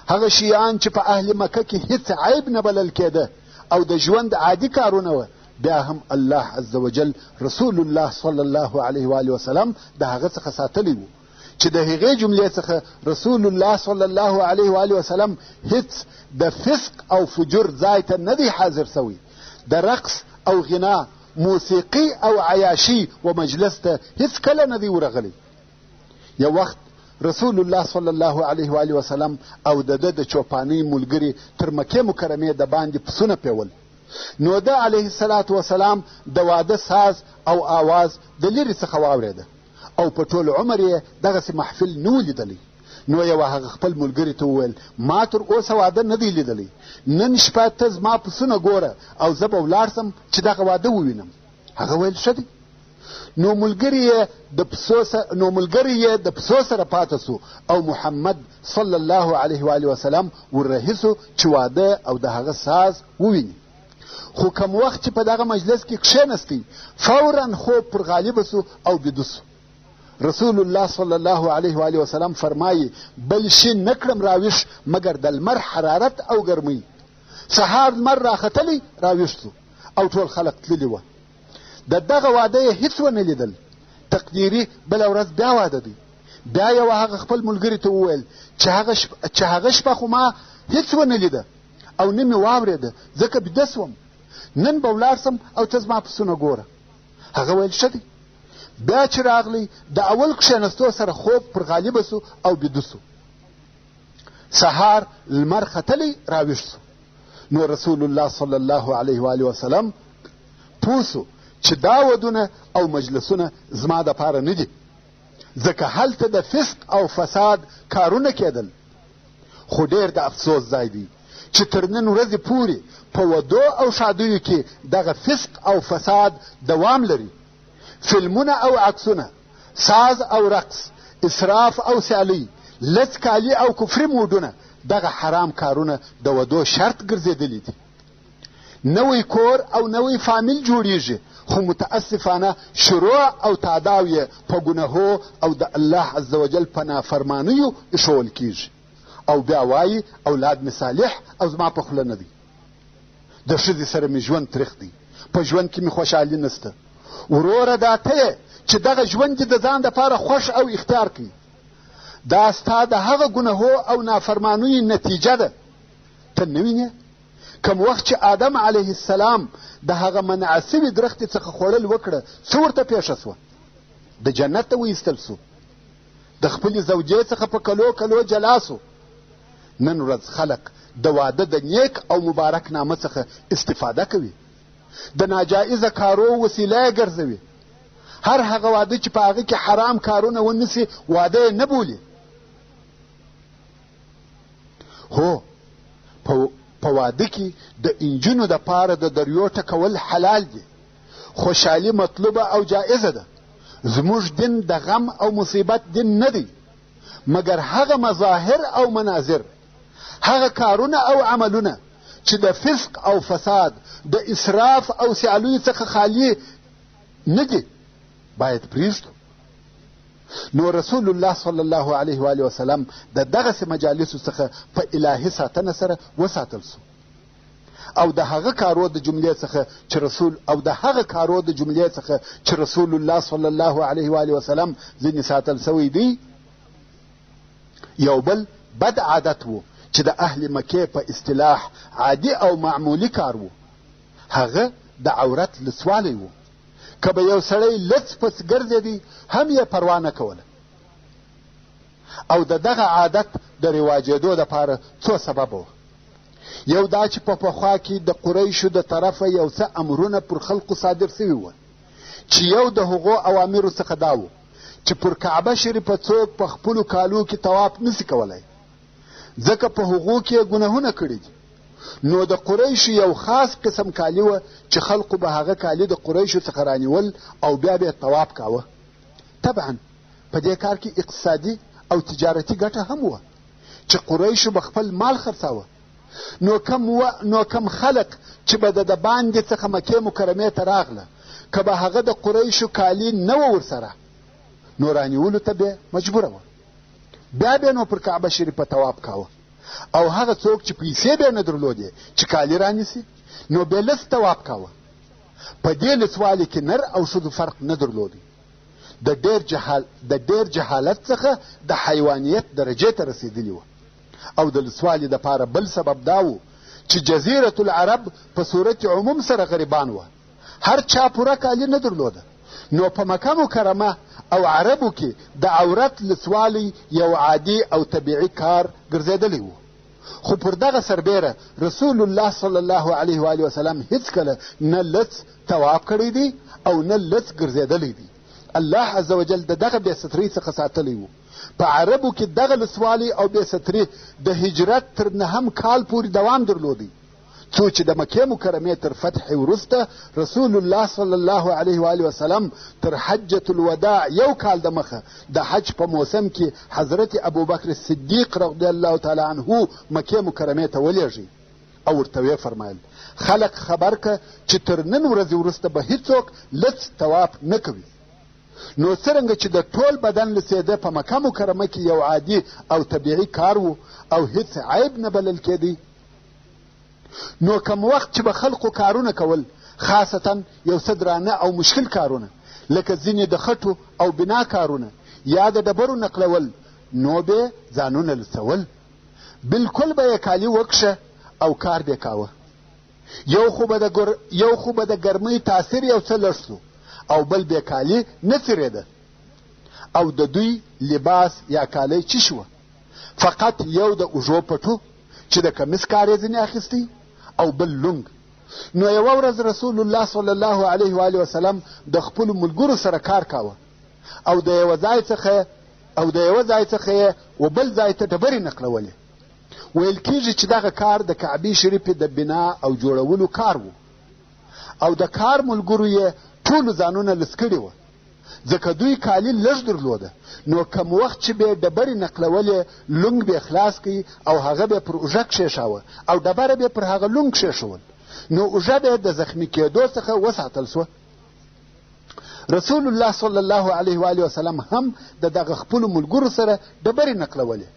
هغه شیان چې په اهل مکه کې هیڅ عیب نه بلل کېده او د ژوند عادي کارونه وه، بیا هم الله عز وجل رسول الله صلی الله علیه و آله وسلم د هغه څخه ساتلی و چې د هغې جملې څخه رسول الله صلی الله علیه و آله وسلم هیڅ د فسق او فجور ځای ته نه دی حاضر سوی. د رقص او غنا، موسیقي او عیاشي و مجلس ته هیڅ کله نه دی ورغلی. یو وخت رسول الله صلی الله علیه و آله وسلم او د ده د چوپانۍ ملګري تر مکې مکرمې د باندې پسونه پیول. نو ده علیه الصلاة وسلام د واده ساز او آواز د لرې څخه واورېده او په ټول عمر یې دغسې محفل نه و لیدلی. نو یوه هغه خپل ملګري ته وویل، ما تر اوسه واده نه دی لیدلی، نن شپه ته زما پسونه ګوره او زه به ولاړ سم چې دغه واده ووینم. هغه ویل ښه دی. نو ملګری یې د پسو سره پاته سو او محمد صلی الله علیه و آله وسلم وررهي سو چې واده او د هغه ساز وویني. خو کم وخت چې په دغه مجلس کې کښېنستی، فورا خوب پر غالبه سو او بیده سو. رسول الله صلی الله علیه و آله وسلم فرمایي، بل شي نه کړم راویښ مګر د لمر حرارت او ګرمۍ. سهار لمر راختلی راویښ سو او ټول خلق تللي وه. د دغه واده یې هیڅ ونه لیدل. تقدیري بله ورځ بیا واده دی. بیا یوه هغه خپل ملګري ته وویل چې هغه شپه خو ما هیڅ ونه لیده او نه مې واورېده، ځکه بیده سوم. نن به ولاړ سم او ته زما پسونه ګوره. هغه ویل ښه دی. بیا چې راغلی د اول کښېنستو سره خوب پر غالبه سو او بیده سو. سهار لمر ختلی راویښ سو. نو رسول الله صلی الله علیه و آله وسلم پوه سو چې دا ودونه او مجلسونه زما دپاره نه دي، ځکه هلته د فسق او فساد کارونه کېدل. خو ډېر د افسوس ځای دی چې تر نن ورځې پورې په ودو او شادیو کې دغه فسق او فساد دوام لري. فلمونه او عکسونه، ساز او رقص، اسراف او سیالي، لڅ کالي او کفري موډونه، دغه حرام کارونه د ودو شرط ګرځېدلي دي. نوی کور او نوی فامیل جوړیږي، خو متاسفانه شروع او تعداو یې په ګناهو او د الله عز وجل په نافرمانیو ایښول کیږي. او بیا وایي اولاد مې صالح او زما په خوله نه دی. د ښځې سره مې ژوند تریخ دی، په ژوند کې مې خوشحالي نسته. وروره دا ته یې چې دغه ژوند دې د ځان دپاره خوښ او اختیار کړي. دا ستا د هغه ګناهو او نافرمانیو نتیجه ده. ته نه وینې کوم وخت چې آدم علیه السلام د هغه منع سوي درختې څخه خوړل وکړه، څه ورته پیښه سوه؟ د جنت ته وایستل سو، د خپلې زوجې څخه په کلو کلو جلا سو. نن ورځ خلق د واده د نیک او مبارک نامه څخه استفاده کوي، د ناجایزه کارو وسیله یې ګرځوي. هر هغه واده چې په هغه کې حرام کارونه ونیسي واده یې نه بولي. هو په واده کې د انجونو دپاره د دریو ټکول حلال دي. خوشحالي مطلوبه او جائزه ده. زموږ دین د غم او مصیبت دین نه دی، مګر هغه مظاهر او مناظر، هغه کارونه او عملونه چې د فسق او فساد، د اسراف او سیالیو څخه خالی نه دي، باید پرېږدو. نو رسول الله صلی الله علیه و آله وسلم د دغسې مجالسو څخه په الهي ساتنه سره وساتل سو، او د هغه کارو د جملې څخه چې رسول الله صلی الله علیه و آله وسلم ځینې ساتل سوی دی. یو بل بد عادت و چې د اهل مکې په اصطلاح عادي او معمولی کار و، هغه د عورت لسوالی و. که به یو سړی لڅ پس ګرځېدی هم یې پروا نه کوله. او د دغه عادت د رواجېدو دپاره څو سببه و. یو دا چې په پخوا کې د قریشو د طرفه یو څه امرونه پر خلقو صادر سوي وه، چې یو د هغو اوامرو څخه دا و چې پر کعبه شریفه څوک په خپلو کالو کې طواف نسي کولی، ځکه په هغو کې یې ګناهونه کړي دي. نو د قریشو یو خاص قسم کالي وه چې خلقو به هغه کالي د قریشو څخه رانیول او بیا به یې طواف کاوه. طبعا په دې کار کې اقتصادي او تجارتي ګټه هم وه چې قریشو به خپل مال خرڅاوه. نو کم خلق چې به د باندې څخه مکې مکرمې ته راغله، که به هغه د قریشو کالي نه وه ورسره، نو رانیولو ته به مجبوره وه. بیا به نو پر کعبه شریفه طواف کاوه. او هغه څوک چې پیسې به یې نه درلودې چې کالي رانیسي، نو به لس طواف کاوه. په دې لسوالي کې نر او ښځو فرق نه درلودی. د ډېر جهالت څخه د حیوانیت درجې ته رسېدلي وه. او د لسوالي دپاره بل سبب دا و چې جزیرة العرب په صورت عموم سره غریبان وه، هر چا پوره کالي نه درلوده. نو په مکه مکرمه او عربو کې د عورت لسوالی یو عادي او طبیعي کار ګرځېدلی و. خو پر دغه سربیره رسول الله صلی الله علیه و آله وسلم هیڅکله نه لڅ طواف کړی دی او نه لڅ ګرځېدلی دی. الله عز وجل د دغه بېسترۍ څخه ساتلی و. په عربو کې دغه لسوالی او بېستري د هجرت تر 9 کال پورې دوام درلودی، څو چې د مکې مکرمې تر فتح وروسته رسول الله صلی الله علیه و آله وسلم تر حجة الوداع یو کال د مخه د حج په موسم کې حضرت ابوبکر صدیق رضی الله تعالی عنه مکې مکرمې ته ولېږي او ورته ویې فرمایل خلق خبر که چې تر نن ورځې وروسته به هیڅوک لڅ طواف نه کوي. نو څرنګه چې د ټول بدن لڅېده په مکه مکرمه کې یو عادي او طبیعي کار و او هیڅ عیب نه بلل کېدی، نو کم وخت چې به خلقو کارونه کول، خاصتا یو څه درانه او مشکل کارونه لکه ځینې د خټو او بنا کارونه یا د ډبرو نقلول، نو به ځانونه لڅول. بلکل به یې کالي وکشه او کار به کاوه. یو خو به د ګرمۍ تاثیر یو څه لږ سو او بل به کالي نه څیرېده. او د دوی لباس یا کالی چی شوه؟ فقط یو د اوږو پټو چې د کمیس کار یې ځینې اخیستی او بل لونګ. نو یوه ورځ رسول الله صلی الله علیه و آله وسلم د خپلو ملګرو سره کار کاوه او د یوه ځای څخه یې و بل ځای ته ډبرې نقلولې. ویل کېږي چې دغه کار د کعبې شریفې د بنا او جوړولو کار و او د کار ملګرو یې ټولو ځانونه لڅ کړي وه، ځکه دوی کالي لږ درلوده. نو کم وخت چې به ډبرې نقلولې، لونګ به خلاص کړي او هغه به پر اوږه کښېښاوه او ډبره به پر هغه لونګ کښېښول، نو اوږه به د زخمي کېدو څخه وساتل سوه. رسول الله صلی الله علیه و آله وسلم هم د دغه خپلو ملګرو سره ډبرې نقلولې،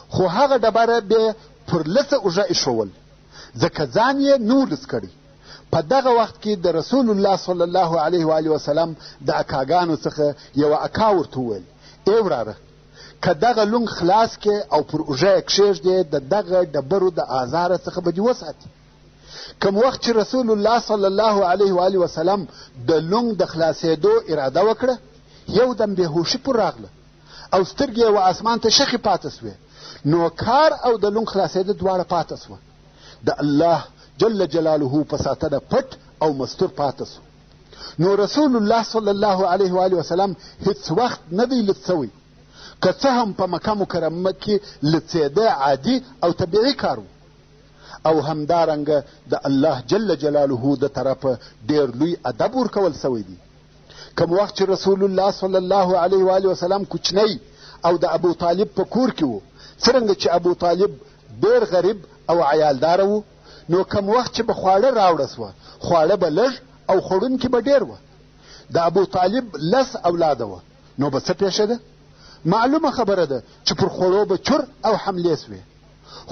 خو هغه ډبره به پر لڅه اوږه ایښول، ځکه ځان یې نه و لڅ کړی. په دغه وخت کې د رسول الله صلی الله علیه و آله وسلم د اکاګانو څخه یوه اکا ورته وویل ای وراره، که دغه لونګ خلاص کې او پر اوږه یې کښېږدې د دغه ډبرو د آزاره څخه به دې وساتي. کم وخت چې رسول الله صلی الله علیه و آله وسلم د لونګ د خلاصېدو اراده وکړه، یو دم بېهوشي پر راغله او سترګې یې و اسمان ته شخې پاته سوې. نو کار او د لونګ خلاصېده دواړه پاته سوه. د الله جل جلاله په ساتنه پټ او مستور پاته سو. نو رسول الله صلی الله علیه و آله وسلم هیڅ وخت نه دی لڅ سوی، که څه هم په مکه مکرمه کې لڅېده عادي او طبیعي کار و. او همدارنګه د الله جل جلاله د طرفه ډېر لوی ادب ورکول سوی دی. کوم وخت چې رسول الله صلی الله علیه و آله وسلم کوچنی او د ابو طالب په کور کې و، څرنګه چې ابو طالب ډېر غریب او عیالداره و، نو کوم وخت چې به خواړه راوړه سوه، خواړه به لږ او خوړونکي به ډېر وه. د ابو طالب 10 اولاده وه، نو به څه پېښېده؟ معلومه خبره ده چې پر خوړو به چور او حملې سوې.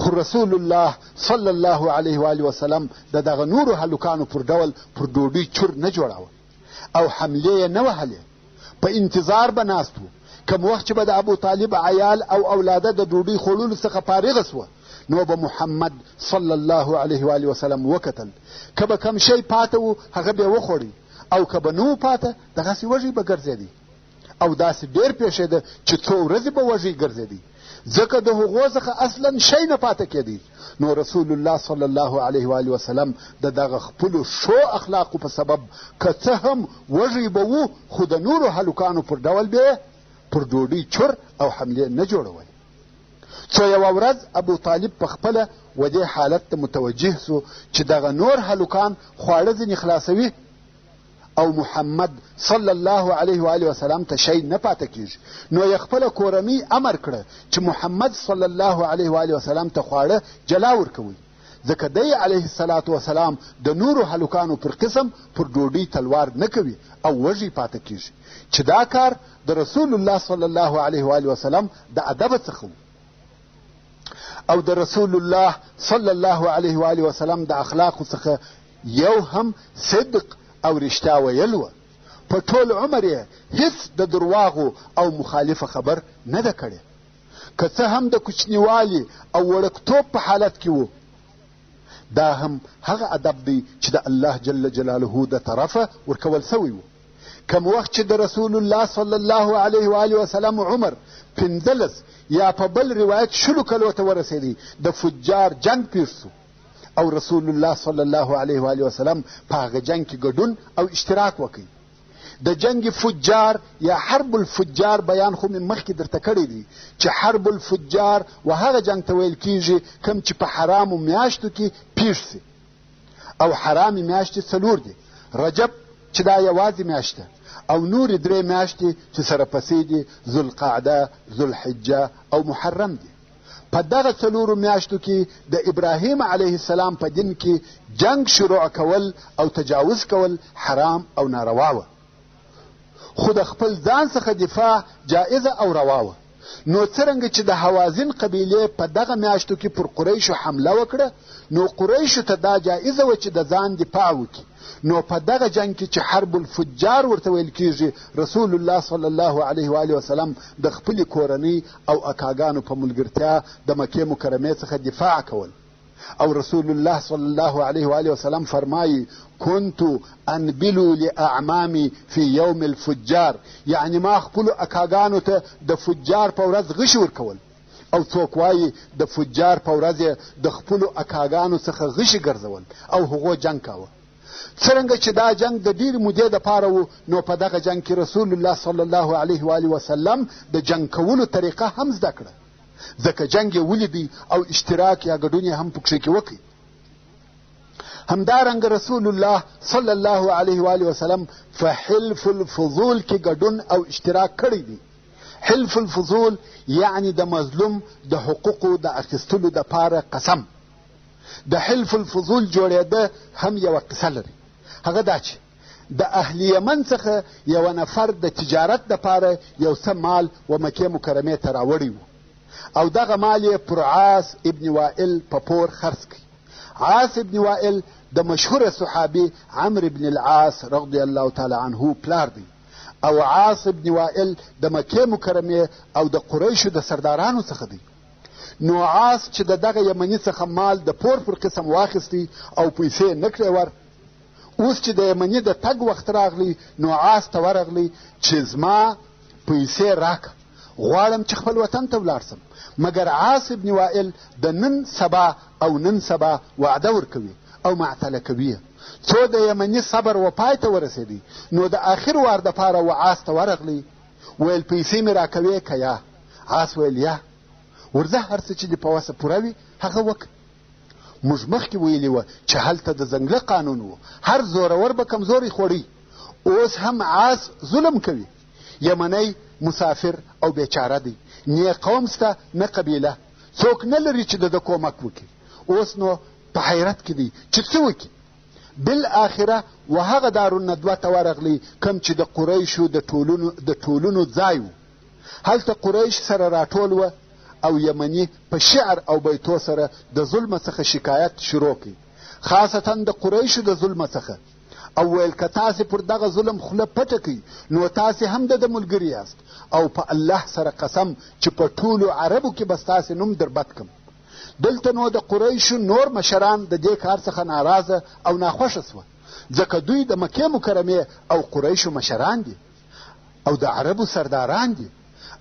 خو رسول الله صلی الله علیه و آله وسلم د دغه نورو هلکانو پر ډول پر ډوډۍ چور نه جوړاوه او حملې یې نه وهلې، په انتظار به ناست و. کوم وخت چې به د ابو طالب عیال او اولاده د ډوډۍ خوړلو څخه فارغه سوه، نو به محمد صلی الله علیه و آله وسلم وکتل، که به کم شی پاته و هغه به یې وخوړی، او که به نه و پاته دغسې وږی به ګرځېدی. او داسې ډېر پېښېده چې څو ورځې به وږی ګرځېدی، ځکه د هغو څخه اصلا شی نه پاته کېدی. نو رسول الله صلی الله علیه و آله وسلم د دغه خپلو ښو اخلاقو په سبب که څه هم وږی به و، خو د نورو هلکانو پر ډول به پر ډوډۍ چور او حملې نه جوړول. څو یوه ورځ ابو طالب په خپله و دې حالت ته متوجه سو چې دغه نور هلکان خواړه ځینې خلاصوي او محمد صلی الله علیه و آله وسلم ته شی نه پاته کېږي. نو یې خپله کورنۍ امر کړه چې محمد صلی الله علیه و آله وسلم ته خواړه جلا ورکوئ، ځکه دی علیه الصلاة وسلام د نورو هلکانو پر قسم پر ډوډۍ تلوار نه کوي او وږی پاته کېږي، چې دا کار د رسول الله صلی الله علیه و آله وسلم د ادب څخه و او د رسول الله صلی الله علیه و آله وسلم د اخلاقو څخه یو هم صدق او رښتیا ویل وه. په ټول عمر یې هیڅ د درواغو او مخالفه خبر نه ده کړې، که څه هم د کوچنیوالي او وړکتوب په حالت کې و. دا هم هغه ادب دی چې د الله جل جلاله د طرفه ورکول سوی و. کوم وخت چې د رسول الله صلی الله علیه و آله وسلم عمر 15 یا په بل روایت 20 کلو ته ورسېدی، د فجار جنگ پیښ سو او رسول الله صلی الله علیه و آله وسلم په هغه جنگ کې ګډون او اشتراک وکړي. د جنگ فجار یا حرب الفجار بیان خو مې مخکې درته کړی دی چې حرب الفجار و هغه جنگ ته ویل کېږي کوم چې په حرامو میاشتو کې پیښ سي. او حرامې میاشتې 4 دي، رجب چې دا یوازې میاشت ده، او نورې 3 میاشتې چې سره پسې دي ذوالقعده، ذوالحجه او محرم دي. په دغه 4 میاشتو کې د ابراهیم علیه السلام په دین کې جنگ شروع کول او تجاوز کول حرام او ناروا وه، خو د خپل ځان څخه دفاع جائزه او روا وه. نو څرنګه چې د حوازن قبیلې په دغه میاشتو کې پر قریشو حمله وکړه، نو قریشو ته دا جائزه وه چې د ځان دفاع وکړي. نو په دغه جنگ کې چې حرب الفجار ورته ویل کېږي، رسول الله صلی الله علیه و آله وسلم د خپلې کورنۍ او اکاګانو په ملګرتیا د مکې مکرمې څخه دفاع کول. او رسول الله صلی الله علیه و آله وسلم فرمایي كنت انبلو لاعمامي في يوم الفجار، یعنی ما خپلو اکاګانو ته د فجار په ورځ غشي ورکول. او څوک وایي د فجار په ورځ د خپلو اکاګانو څخه غشي ګرځول او هغو جنګ کاوه. څرنګه چې دا جنگ د ډېرې مودې دپاره و، نو په دغه جنگ کې رسول الله صلی الله علیه و آله وسلم د جنگ کولو طریقه هم زده کړه، ځکه جنگ یې ولیدی او اشتراک یا ګډون یې هم پکښې کې وکړي. همدارنګه رسول الله صلی الله علیه و آله وسلم په حلف الفضول کې ګډون او اشتراک کړی دی. حلف الفضول یعنی د مظلوم د حقوقو د اخیستلو دپاره قسم. د حلف الفضول جوړېده هم یوه قصه لري، هغه دا چې د اهل یمن څخه یو نفر د تجارت دپاره یو څه مال و مکې مکرمې ته راوړی و، او دغه مال یې پر عاص ابن وائل په پور خرڅ کړي. عاص ابن وائل د مشهور صحابي عمرو ابن العاص رضی الله تعالی عنه پلار دی، او عاص ابن وائل د مکې مکرمې او د قریشو د سردارانو څخه دی. نو عاص چې د دغه یمني څخه مال د پور پر قسم واخیستی او پیسې نه کړې ور، اوس چې د یمني د تګ وخت راغلی، نو عاص ته ورغلی چې زما پیسې راکه، غواړم چې خپل وطن ته ولاړ سم. مګر عاص ابن وائل د نن سبا وعده ورکوي او معطله کوي. څو د یمني صبر و پای ته ورسېدی، نو د آخر وار دپاره و عاص ته ورغلی، ویل پیسې مې راکوې که یا؟ عاص ویل یا. ورځه هر څه چې دې په وسه پوره وي هغه وکړه. موږ مخکې ویلي وه چې هلته د ځنګله قانون و، هر زورور به کمزوری خوړی. اوس هم عاص ظلم کوي. یمنی مسافر او بیچاره دی، نه قوم سته نه قبیله، څوک نه لري چې د کومک وکړي. اوس نو په حیرت کې دی چې څه وکړي. بالاخره وهغه دارالندوه ته ورغلی کوم چې د قریشو د ټولونو ځای و. هلته قریش سره راټول وه او یمني په شعر او بیتو سره د ظلم څخه شکایت شروع کړي، خاصتا د قریشو د ظلم څخه، او ویل که تاسې پر دغه ظلم خوله پټه کړئ نو تاسې هم د ملګري یاست، او په الله سره قسم چې په ټولو عربو کې به ستاسې نوم در بد کړم. دلته نو د قریشو نور مشران د دې کار څخه ناراضه او ناخوښه سوه، ځکه دوی د مکې مکرمې او قریشو مشران دي او د عربو سرداران دي،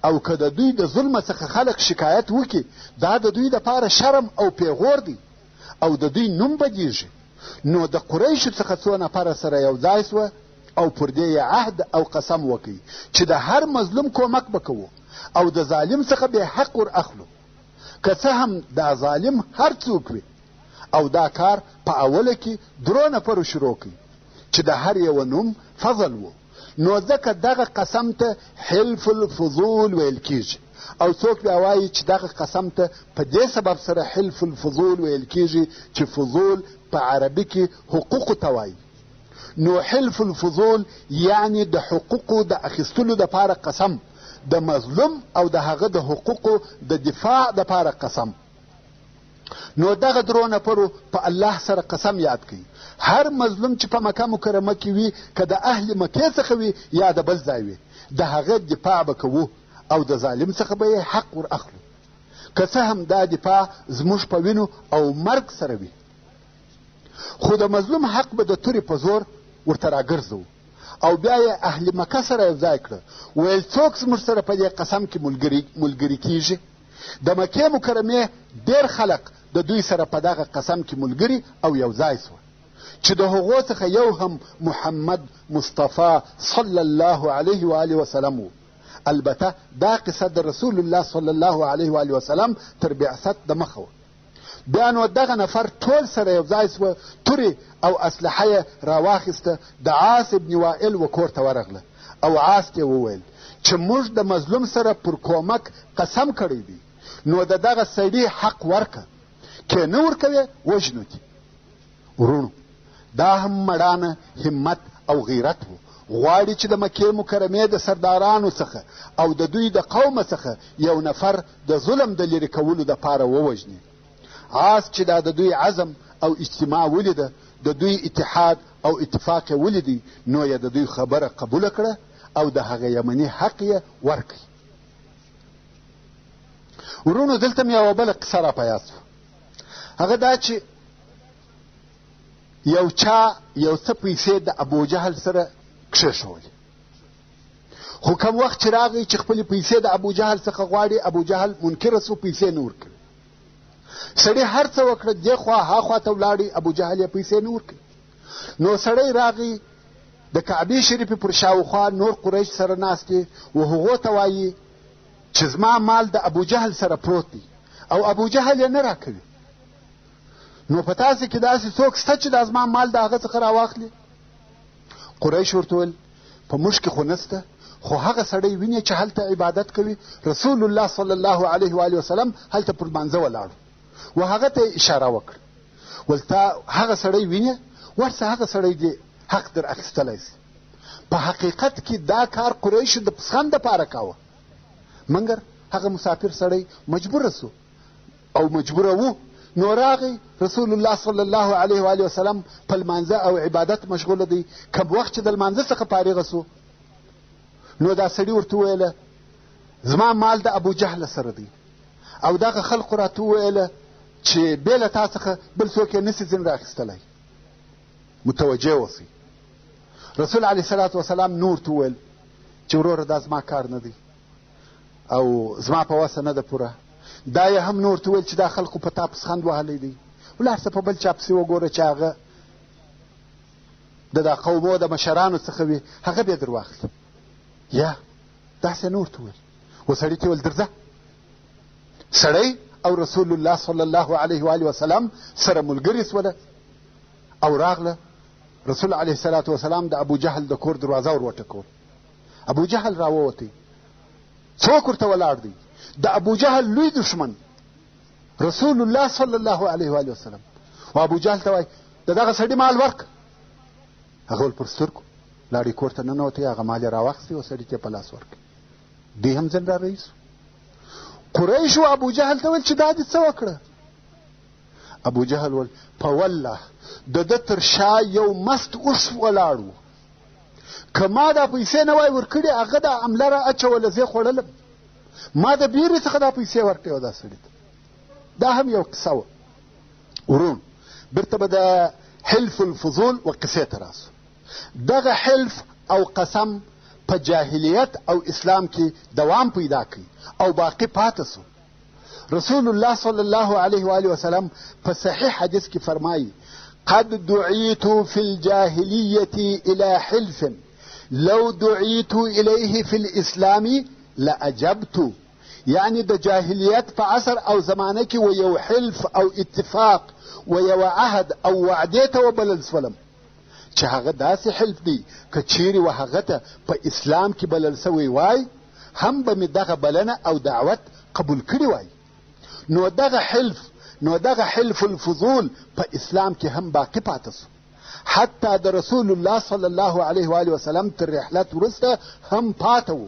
او که د دوی د ظلم څخه خلق شکایت وکړي دا د دوی دپاره شرم او پیغور دی او د دوی نوم بدیږي. نو د قریشو څخه څو نفره سره یو ځای سوه او پر دې یې عهد او قسم وکړي چې د هر مظلوم کومک به کوو او د ظالم څخه بې حق ور اخلو، که څه هم دا ظالم هر څوک وي. او دا کار په اوله کې 3 نفرو شروع کړي چې د هر یو نوم فضل و. نو ځکه دغه قسم ته حلف الفضول ویل کیږي، او څوک بیا وایي چې دغه قسم ته په دې سبب سره حلف الفضول ویل کیږي چې فضول په عربي کې حقوقو ته وایي. نو حلف الفضول یعنی د حقوقو د اخیستلو دپاره قسم، د مظلوم او د هغه د حقوقو د دفاع دپاره قسم. نو دغه 3 نفرو په الله سره قسم یاد کړي، هر مظلوم چې په مکه مکرمه کې وي، که د اهل مکې څخه وي یا د بل ځای وي، د هغه دفاع به کوو او د ظالم څخه به یې حق ور اخلو، که څه هم دا دفاع زموږ په وینو او مرګ سره وي. خو د مظلوم حق به د تورې په زور ورته راګرځو. او بیا یې اهل مکه سره یو ځای کړه، ویل څوک زموږ سره په دې قسم کې ملګري کیږي. د مکې مکرمې ډېر خلق د دوی سره په دغه قسم کې ملګري او یو ځای سوه، چې د هغو څخه یو هم محمد مصطفی صلی الله علیه و آله وسلم و. البته دا قصه د رسول الله صلی الله علیه و آله وسلم تر بعثت د مخه وه. بیا نو دغه نفر ټول سره یو ځای سوه، تورې او اسلحه یې راواخیسته، د عاص ابن وائل و کور ته ورغله او عاص ته وویل چې موږ د مظلوم سره پر کومک قسم کړی دی، نو د دغه سړي حق ورکه، که نه ورکوې وژنو دي. ورونو دا هم مړانه، همت او غیرت و. غواړي چې د مکې مکرمې د سردارانو څخه او د دوی د قومه څخه یو نفر د ظلم د لرې کولو دپاره ووژني. عاص چې دا د دوی عزم او اجتماع ولیده، د دوی اتحاد او اتفاق یې ولیدی، نو یې د دوی خبره قبوله کړه او د هغه یمني حق یې ورکړي. ورونو دلته مې یوه بله قصه را په یاد شوه، هغه دا چې یو چا یو څه پیسې د ابوجهل سره کښېښولې، خو کم وخت چې راغی چې خپلې پیسې د ابوجهل څخه غواړي، ابوجهل منکره سو، پیسې نه ورکړي. سړی هر څه وکړه، دې خوا ها خوا ته ولاړی، ابوجهل یې پیسې نه ورکړي. نو سړی راغی د کعبې شریفې پر شاوخوا نور قریش سره ناست دي، و هغو ته وایي چې زما مال د ابوجهل سره پروت دی او ابوجهل یې نه راکوي. نو په تاسې کې داسې څوک شته چې دا زما مال د هغه څخه راواخلي؟ قریش ورته ویل په موږ کې خو نسته، خو هغه سړی ویني چې هلته عبادت کوي. رسول الله صلی الله علیه و آله وسلم هلته پر لمانځه ولاړو و هغه ته اشاره وکړه، ول تا هغه سړی ویني، ورسه هغه سړی دې حق در اخیستلی سي. په حقیقت کې دا کار قریشو د پسخند دپاره کاوه، مګر هغه مسافر سړی مجبوره سو او مجبوره و. نو راغی رسول الله صلی الله علیه و آله وسلم په لمانځه او عبادت مشغوله دی. کم وخت چې د لمانځه څخه فارغه سو، نو دا سړي ورته وویله زما مال د ابوجهل سره دی، او دغه خلقو راته وویله چې بې له تا څخه بل څوک یې نسي ځین رااخیستلی. متوجه اوسئ. رسول علیه صلات وسلام نور ته وویل چې وروره دا زما کار نه دی او زما په وسه نه ده پوره. دا یې هم نور ته ویل چې دا خلقو په تا پسخند وهلی دی، ولاړ څه په بل چا پسې وګوره چې هغه د دا قومو د مشرانو څخه وي، هغه بیا در واخلي. یا داسې نور ته ویل، و سړي ته ویل درځه. سړی او رسول الله صلی الله علیه و آله وسلم سره ملګري سوله او راغله رسول علیه الصلاة والسلام د ابو جهل د کور دروازه ور وټکول. ابو جهل راووتی. څوک ورته ولاړ دی؟ د ابو جهل لوی دشمن رسول الله صلی الله علیه و آله وسلم. و ابو جهل ته وایي د دغه سړي مال ورک. هغه ول پر سترګو لاړې کور ته ننوتی، هغه مال یې راواخیستې او سړي ته یې په لاس ورکړ. دی هم ځل را رئیس. قریشو ابو جهل ته ویل چې دا دې څه وکړه؟ ابو جهل ول په والله د ده تر شا یو مست اوښ ولاړ و، که ما دا پیسې نه وای ورکړې هغه دا عمله را اچوله، زه یې خوړلم. ما د بیرې څخه دا پیسې ورکړې وه دا سړي ته. دا هم یو قصه وه. ورون بیرته به د حلف الفضول و قصې ته راسو. دغه حلف او قسم په جاهلیت او اسلام کې دوام پیدا کړي او باقی پاتې سو. رسول الله صلی الله علیه و آله وسلم په صحیح حدیث کې فرمایي قد دعیت فی الجاهلیة الى حلف لو دعیت الیه فی الاسلام لاجبت. یعنی د جاهلیت په عصر او زمانه کې و یو حلف او اتفاق و یو عهد او وعدې ته وبلل سولم چې هغه داسې حلف دی که چیرې و هغه ته په اسلام کې بلل سوی وای هم به مې دغه بلنه او دعوت قبول کړی وای. نو دغه حلف الفضول په اسلام کې هم باقی پاتې سو. حتی د رسول الله صلی الله علیه و آله وسلم تر رحلت وروسته هم پاته و.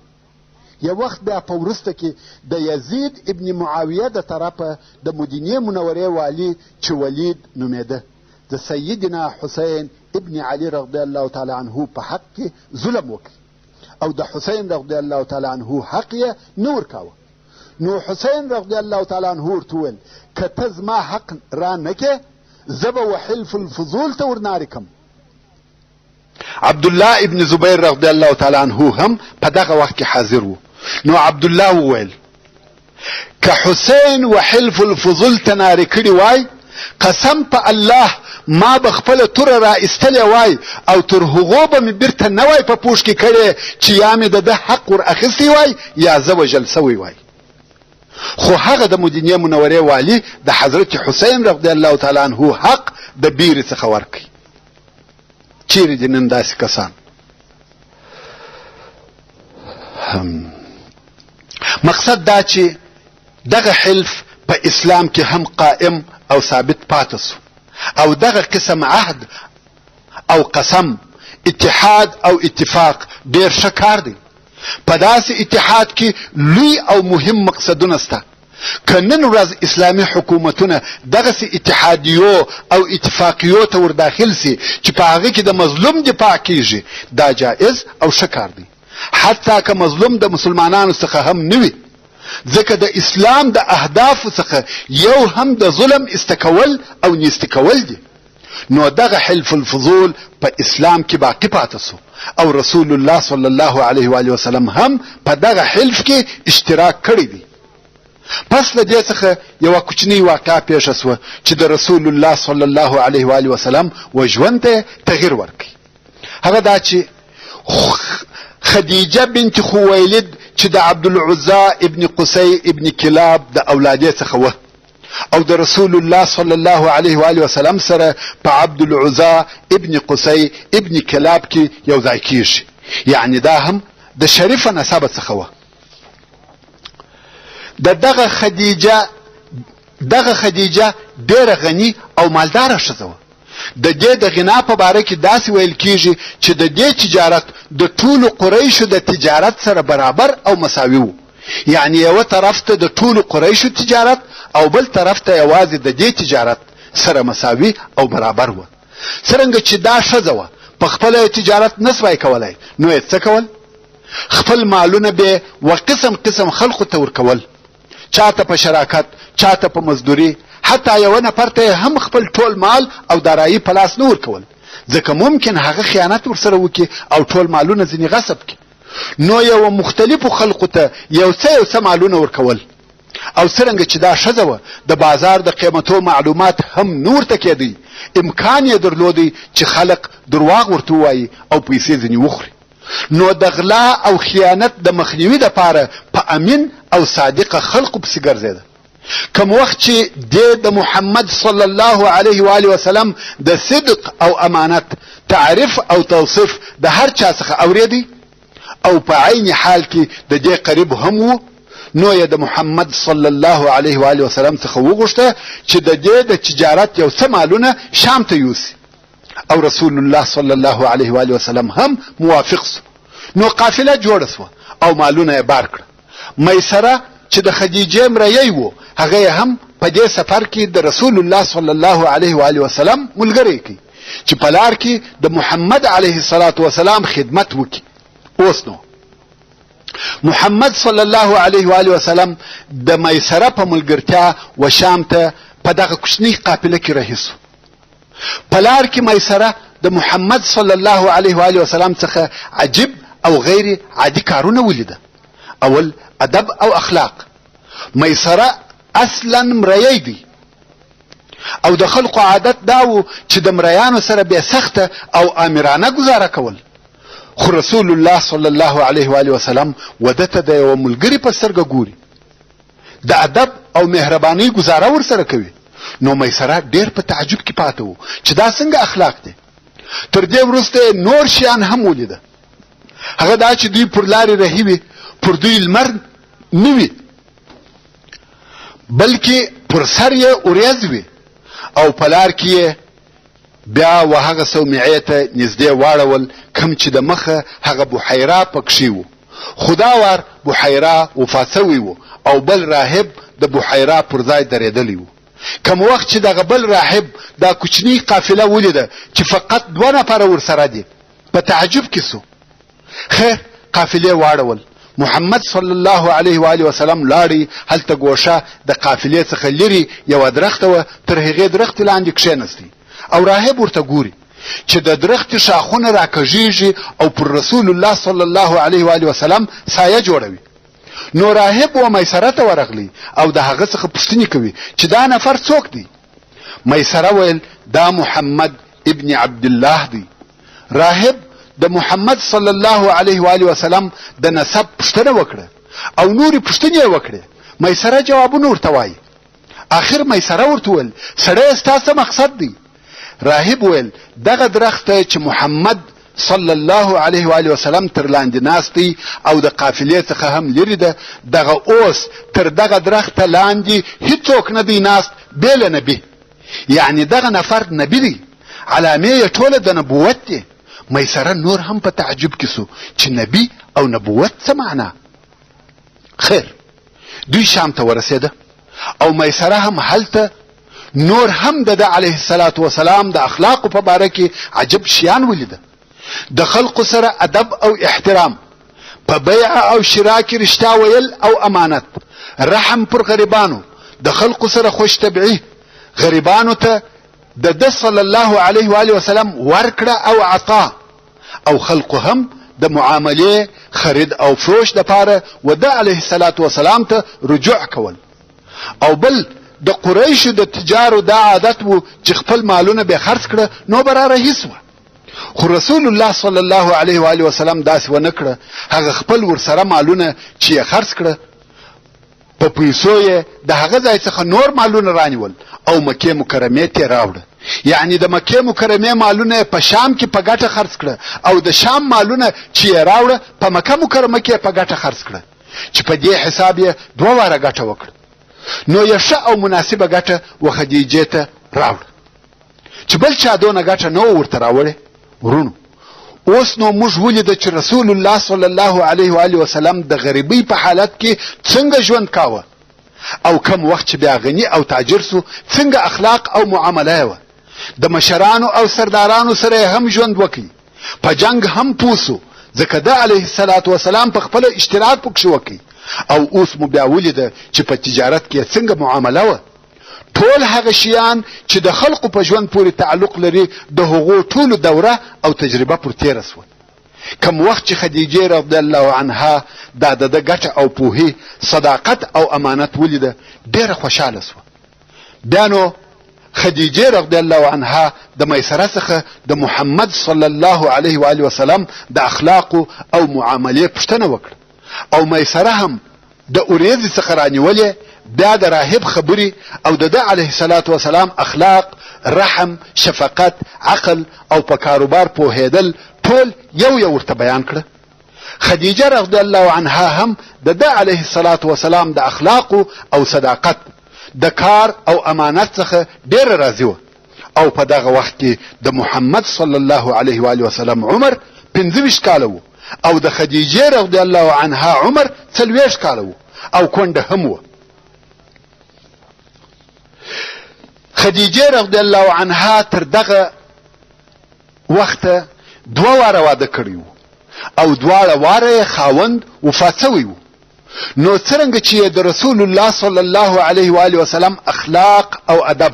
یو وخت بیا په وروسته کې د یزید ابن معاویه د طرفه د مدینې منورې والي چې ولید نومېده د سیدنا حسین ابن علی رضی الله تعالی عنه په حق کې ظلم وکړ او د حسین رضی الله تعالی عنه حق یې نه ورکاوه. نو حسین رضی الله تعالی عنه ورته وویل که ته زما حق را نه کې زه به وحلف الفضول ته ورنارې کم. عبدالله ابن زبیر رضی الله تعالی عنه هم په دغه وخت کې حاضر و. نو عبدالله وویل که حسین وحلف الفضول ته نارې کړي وای قسم په الله ما به خپله توره را ایستلې وای او تر هغو به مې بیرته نه وای په پوښ کې کړې چې یا مې د ده حق ور اخیستی وای یا زه وژل سوی وای. خو هغه د مدینې منورې والي د حضرت حسین رضی الله تعالی عنه حق د بیرې څخه ورکړي. چیرې دي نن داسې کسان؟ مقصد دا چې دغه حلف په اسلام کې هم قائم او ثابت پاتې سو او دغه قسم عهد او قسم اتحاد او اتفاق ډیر ښه کار دی. په داسې اتحاد کې لوی او مهم مقصدونه سته. که نن ورځ اسلامي حکومتونه دغسې اتحادیو او اتفاقیو ته ورداخل سي چې په هغه کې د مظلوم دفاع کیږي دا جائز او ښه کار دی. حتی که مظلوم د مسلمانانو څخه هم نه وي، ځکه د اسلام د اهدافو څخه یو هم د ظلم استکول او نیستکول دي. نو دغه حلف الفضول په اسلام کې باقی پاتې سو او رسول الله صلی الله علیه و آله وسلم هم په دغه حلف کې اشتراک کړی دی. پس له دې څخه یوه کوچنۍ واقعه پیښه سوه چې د رسول الله صلی الله علیه و آله وسلم و ژوند ته تغییر ورکړي. هغه دا چې خدیجه بنت خویلد چې د عبدالعزا ابن قصی ابن کلاب د اولادې څخه وه او د رسول الله صلی الله علیه و آله وسلم سره په عبدالعزا ابن قصی ابن کلاب کې یو ځای کیږي. یعنی دا هم د شریفه نسبه څخه وه. دغه خدیجه ډیره غنی او مالداره ښځه وه. د دې د غنا په باره کې داسې ویل کیږي چې د دې تجارت د ټولو قریشو د تجارت سره برابر او مساوي و. یعنی یو طرف ته د ټولو قریشو تجارت او بل طرف ته یوازې د دې تجارت سره مساوي او برابر و. څرنګه چې دا ښځه وه په خپله تجارت نسوای کولای، نو یې څه کول؟ خپل مالونه به و قسم قسم خلقو ته ورکول، چاته په شراکت، چاته په مزدوري، حتی یو نفر ته هم خپل ټول مال او دارایی په لاس نه ورکول، ځکه ممکن هغه خیانت ورسره وکړي او ټول مالونه ځینې غصب کړي. نو یو مختلفو خلقو ته یو څه مالونه ورکول. او څرنګه چې دا ښځه وه د بازار د قیمتو معلومات هم نه ورته کېدی، امکان یې درلودی چې خلق درواغ ورته ووایي او پیسې ځینې وخوري. نو د غلا او خیانت د مخنیوي دپاره په امین او صادقه خلقو پسې ګرځېده. کوم وخت چې د محمد صلی الله علیه و آله وسلم د صدق او امانت تعریف او توصیف د هر چا څخه اوریدي او په عین حال کې د دې قریب هم وو، نو یې د محمد صلی الله علیه و آله وسلم څخه وغوښته چې د دې د تجارت یو څه مالونه شام ته یوسي، او رسول الله صلی الله علیه و آله وسلم هم موافق سو. نو قافله جوړه سو او مالونه یې بار کړ. میسره چې د خدیجه مریی وو، هغه هم په دې سفر کې د رسول الله صلی الله علیه و آله وسلم ملګری کی چې په لار کې د محمد علیه الصلاة والسلام خدمت وکي. اوس نو محمد صلی الله علیه و آله وسلم د میسره په ملګرتیا و شام ته په دغه کوچنی قافله کې رهیسو. په لار کې میسره د محمد صلی الله علیه و آله وسلم څخه عجیب او غیر عادي کارونه ولیده. اول ادب او اخلاق. میسره اصلا مریی دی او د خلقو عادت داو چې د مریانو سره به سخته او امرانه گزاره کول، خو رسول الله صلی الله علیه و آله وسلم ودته د یو ملګری په سترګه ګوري، د ادب او مهرباني گزاره ور سره کوي. نو میسره ډیر په تعجب کې پاتې وو چې دا څنګه اخلاق دي. تر دې وروسته نور شیان هم ولیده. هغه دا چې دوی پر لارې رهي وي، پر دوی لمر نه وي بلکې پر سر یې اوریځ وي، او په لار کې بیا و هغه صومعې ته نږدې واړول کوم چې د مخه هغه بحیره پکښې وو. خداوار بحیره وفات سوی وو او بل راهب د بحیره پر ځای درېدلی وو. کوم وخت چې دغه بل راهب دا کوچنی قافله ولیده چې فقط 2 نفره ورسره دي، په تعجب کې سو. خیر قافلې واړول. محمد صلی الله علیه و آله وسلم لاړی. هلته ګوشه د قافلې څخه لري یو درخت و، تر هغې درخت لاندې کښېنستی او راهب ورته ګوري چې د درخت شاخونه راکږیږي او پر رسول الله صلی الله علیه و آله وسلم سایه جوړوي. نو راهب و میسره ته ورغلی او د هغه څخه پوښتنه کوي چې دا نفر څوک دی. میسره ویل دا محمد ابن عبد الله دی. راهب د محمد صلی الله علیه و آله وسلم د نسب پوښتنه وکړه او نورې پوښتنې وکړه. میسره جوابونه ورته وایي. اخر میسره ورته ویل سړی ستا څه مقصد دی؟ راهب ویل دغه درخت چې محمد صلی الله علیه و آله وسلم تر لاندې ناست دی او د قافلې څخه هم لري ده، دغه اوس تر دغه درخت لاندې هیڅوک نه دی ناست بې له نبي، یعنی دغه نفر نبي دی، علامې یې ټوله د نبوت دی. میسره نور هم په تعجب کې سو چې نبي او نبوت څه معنا. خیر دوی شام ته ورسېده او میسره هم هلته نور هم د علیه الصلاة والسلام د اخلاقو په باره کې عجب شیان ولیده. د خلقو سره ادب او احترام، په بیع او شراء کې رښتیا ویل او امانت، رحم پر غریبانو، د خلقو سره خوش طبعي، غریبانو ته د صلی الله علیه و آله وسلم ورکړه او عطا، او خلقو هم د معاملې خرید او فروش د پاره و د علیه الصلاة والسلام ته رجوع کول. او بل د قریشو د تجارو دا عادت وو چې خپل مالونه به خرڅ کړه نو به را رهیس وه، خو رسول الله صلی الله علیه و آله وسلم داسې ونه کړه. هغه خپل ورسره مالونه چې یې خرڅ کړه په پیسو یې د هغه ځای څخه نور مالونه رانیول او مکې مکرمې ته راوړه. یعنی د مکې مکرمې مالونه په شام کې په ګټه خرڅ کړه او د شام مالونه چې یې راوړه په مکه مکرمه کې په ګټه خرڅ کړه، چې په دې حساب یې 2 واره ګټه وکړه. نو یې ښه او مناسبه ګټه و خدیجې ته راوړه چې بل چا دونه ګټه نه ورته راوړې. ورونو اوس نو موږ ولیده چې رسول الله صلی الله علیه و آله وسلم د غریبۍ په حالت کې څنګه ژوند کاوه، او کم وخت چې بیا غني او تاجر سو څنګه اخلاق او معامله وه. د مشرانو او سردارانو سره هم ژوند وکړي، په جنگ هم پوسو ځکه د علیه الصلاة والسلام په خپل اشتراک پکښې وکړي. او اوس مو بیا ولیده چې په تجارت کې څنګه معامله وه. ټول هغه شیان چې د خلقو په ژوند پورې تعلق لري د هغو ټولو دوره او تجربه پر تېره سوه. کم وخت چې خدیجه رضی الله عنها دا د ګټه او پوهې، صداقت او امانت ولیده ډېره خوشحاله سوه. بیا نو خدیجه رضی الله عنها د میسره څخه د محمد صلی الله علیه و آله وسلم د اخلاقو او معاملې پوښتنه وکړه، او میسره هم د اوریځې څخه رانیولې دا د راهب خبري او د ده علیه الصلاة والسلام اخلاق، رحم، شفقت، عقل او په کاروبار پوهېدل ټول یو ورته بیان کړه. خدیجه رضی الله عنها هم د ده علیه الصلاة والسلام د اخلاق او صداقت، د کار او امانت څخه ډېره راضي وه. او په دغه وخت کې د محمد صلی الله علیه و آله وسلم عمر 25 کاله و او د خدیجه رضی الله عنها عمر 40 کاله و او کونډه هم و. خدیجه رضی الله عنها تر دغه وخته 2 واره واده کړی و او 2 واره خاوند وفات شوی و. نو څرنګه چې د رسول الله صلی الله علیه و آله وسلم اخلاق او ادب،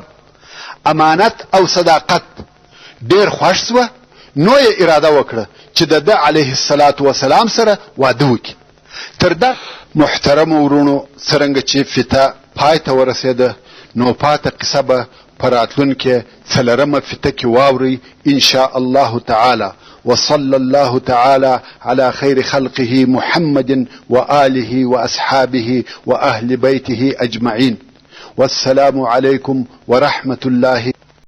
امانت او صداقت ډیر خوښ شوه، نو یې اراده وکړه چې د ده علیه الصلاة والسلام سره واده وکړي. تر ده محترمو ورونو، څرنګه چې فته پای ته ورسېده، نو پاته قصه به په راتلونکې 4مه فته کې واورئ ان شاء الله تعالی. وصلى الله تعالى على خير خلقه محمد وآله وأصحابه وأهل بيته أجمعين. والسلام عليكم ورحمة الله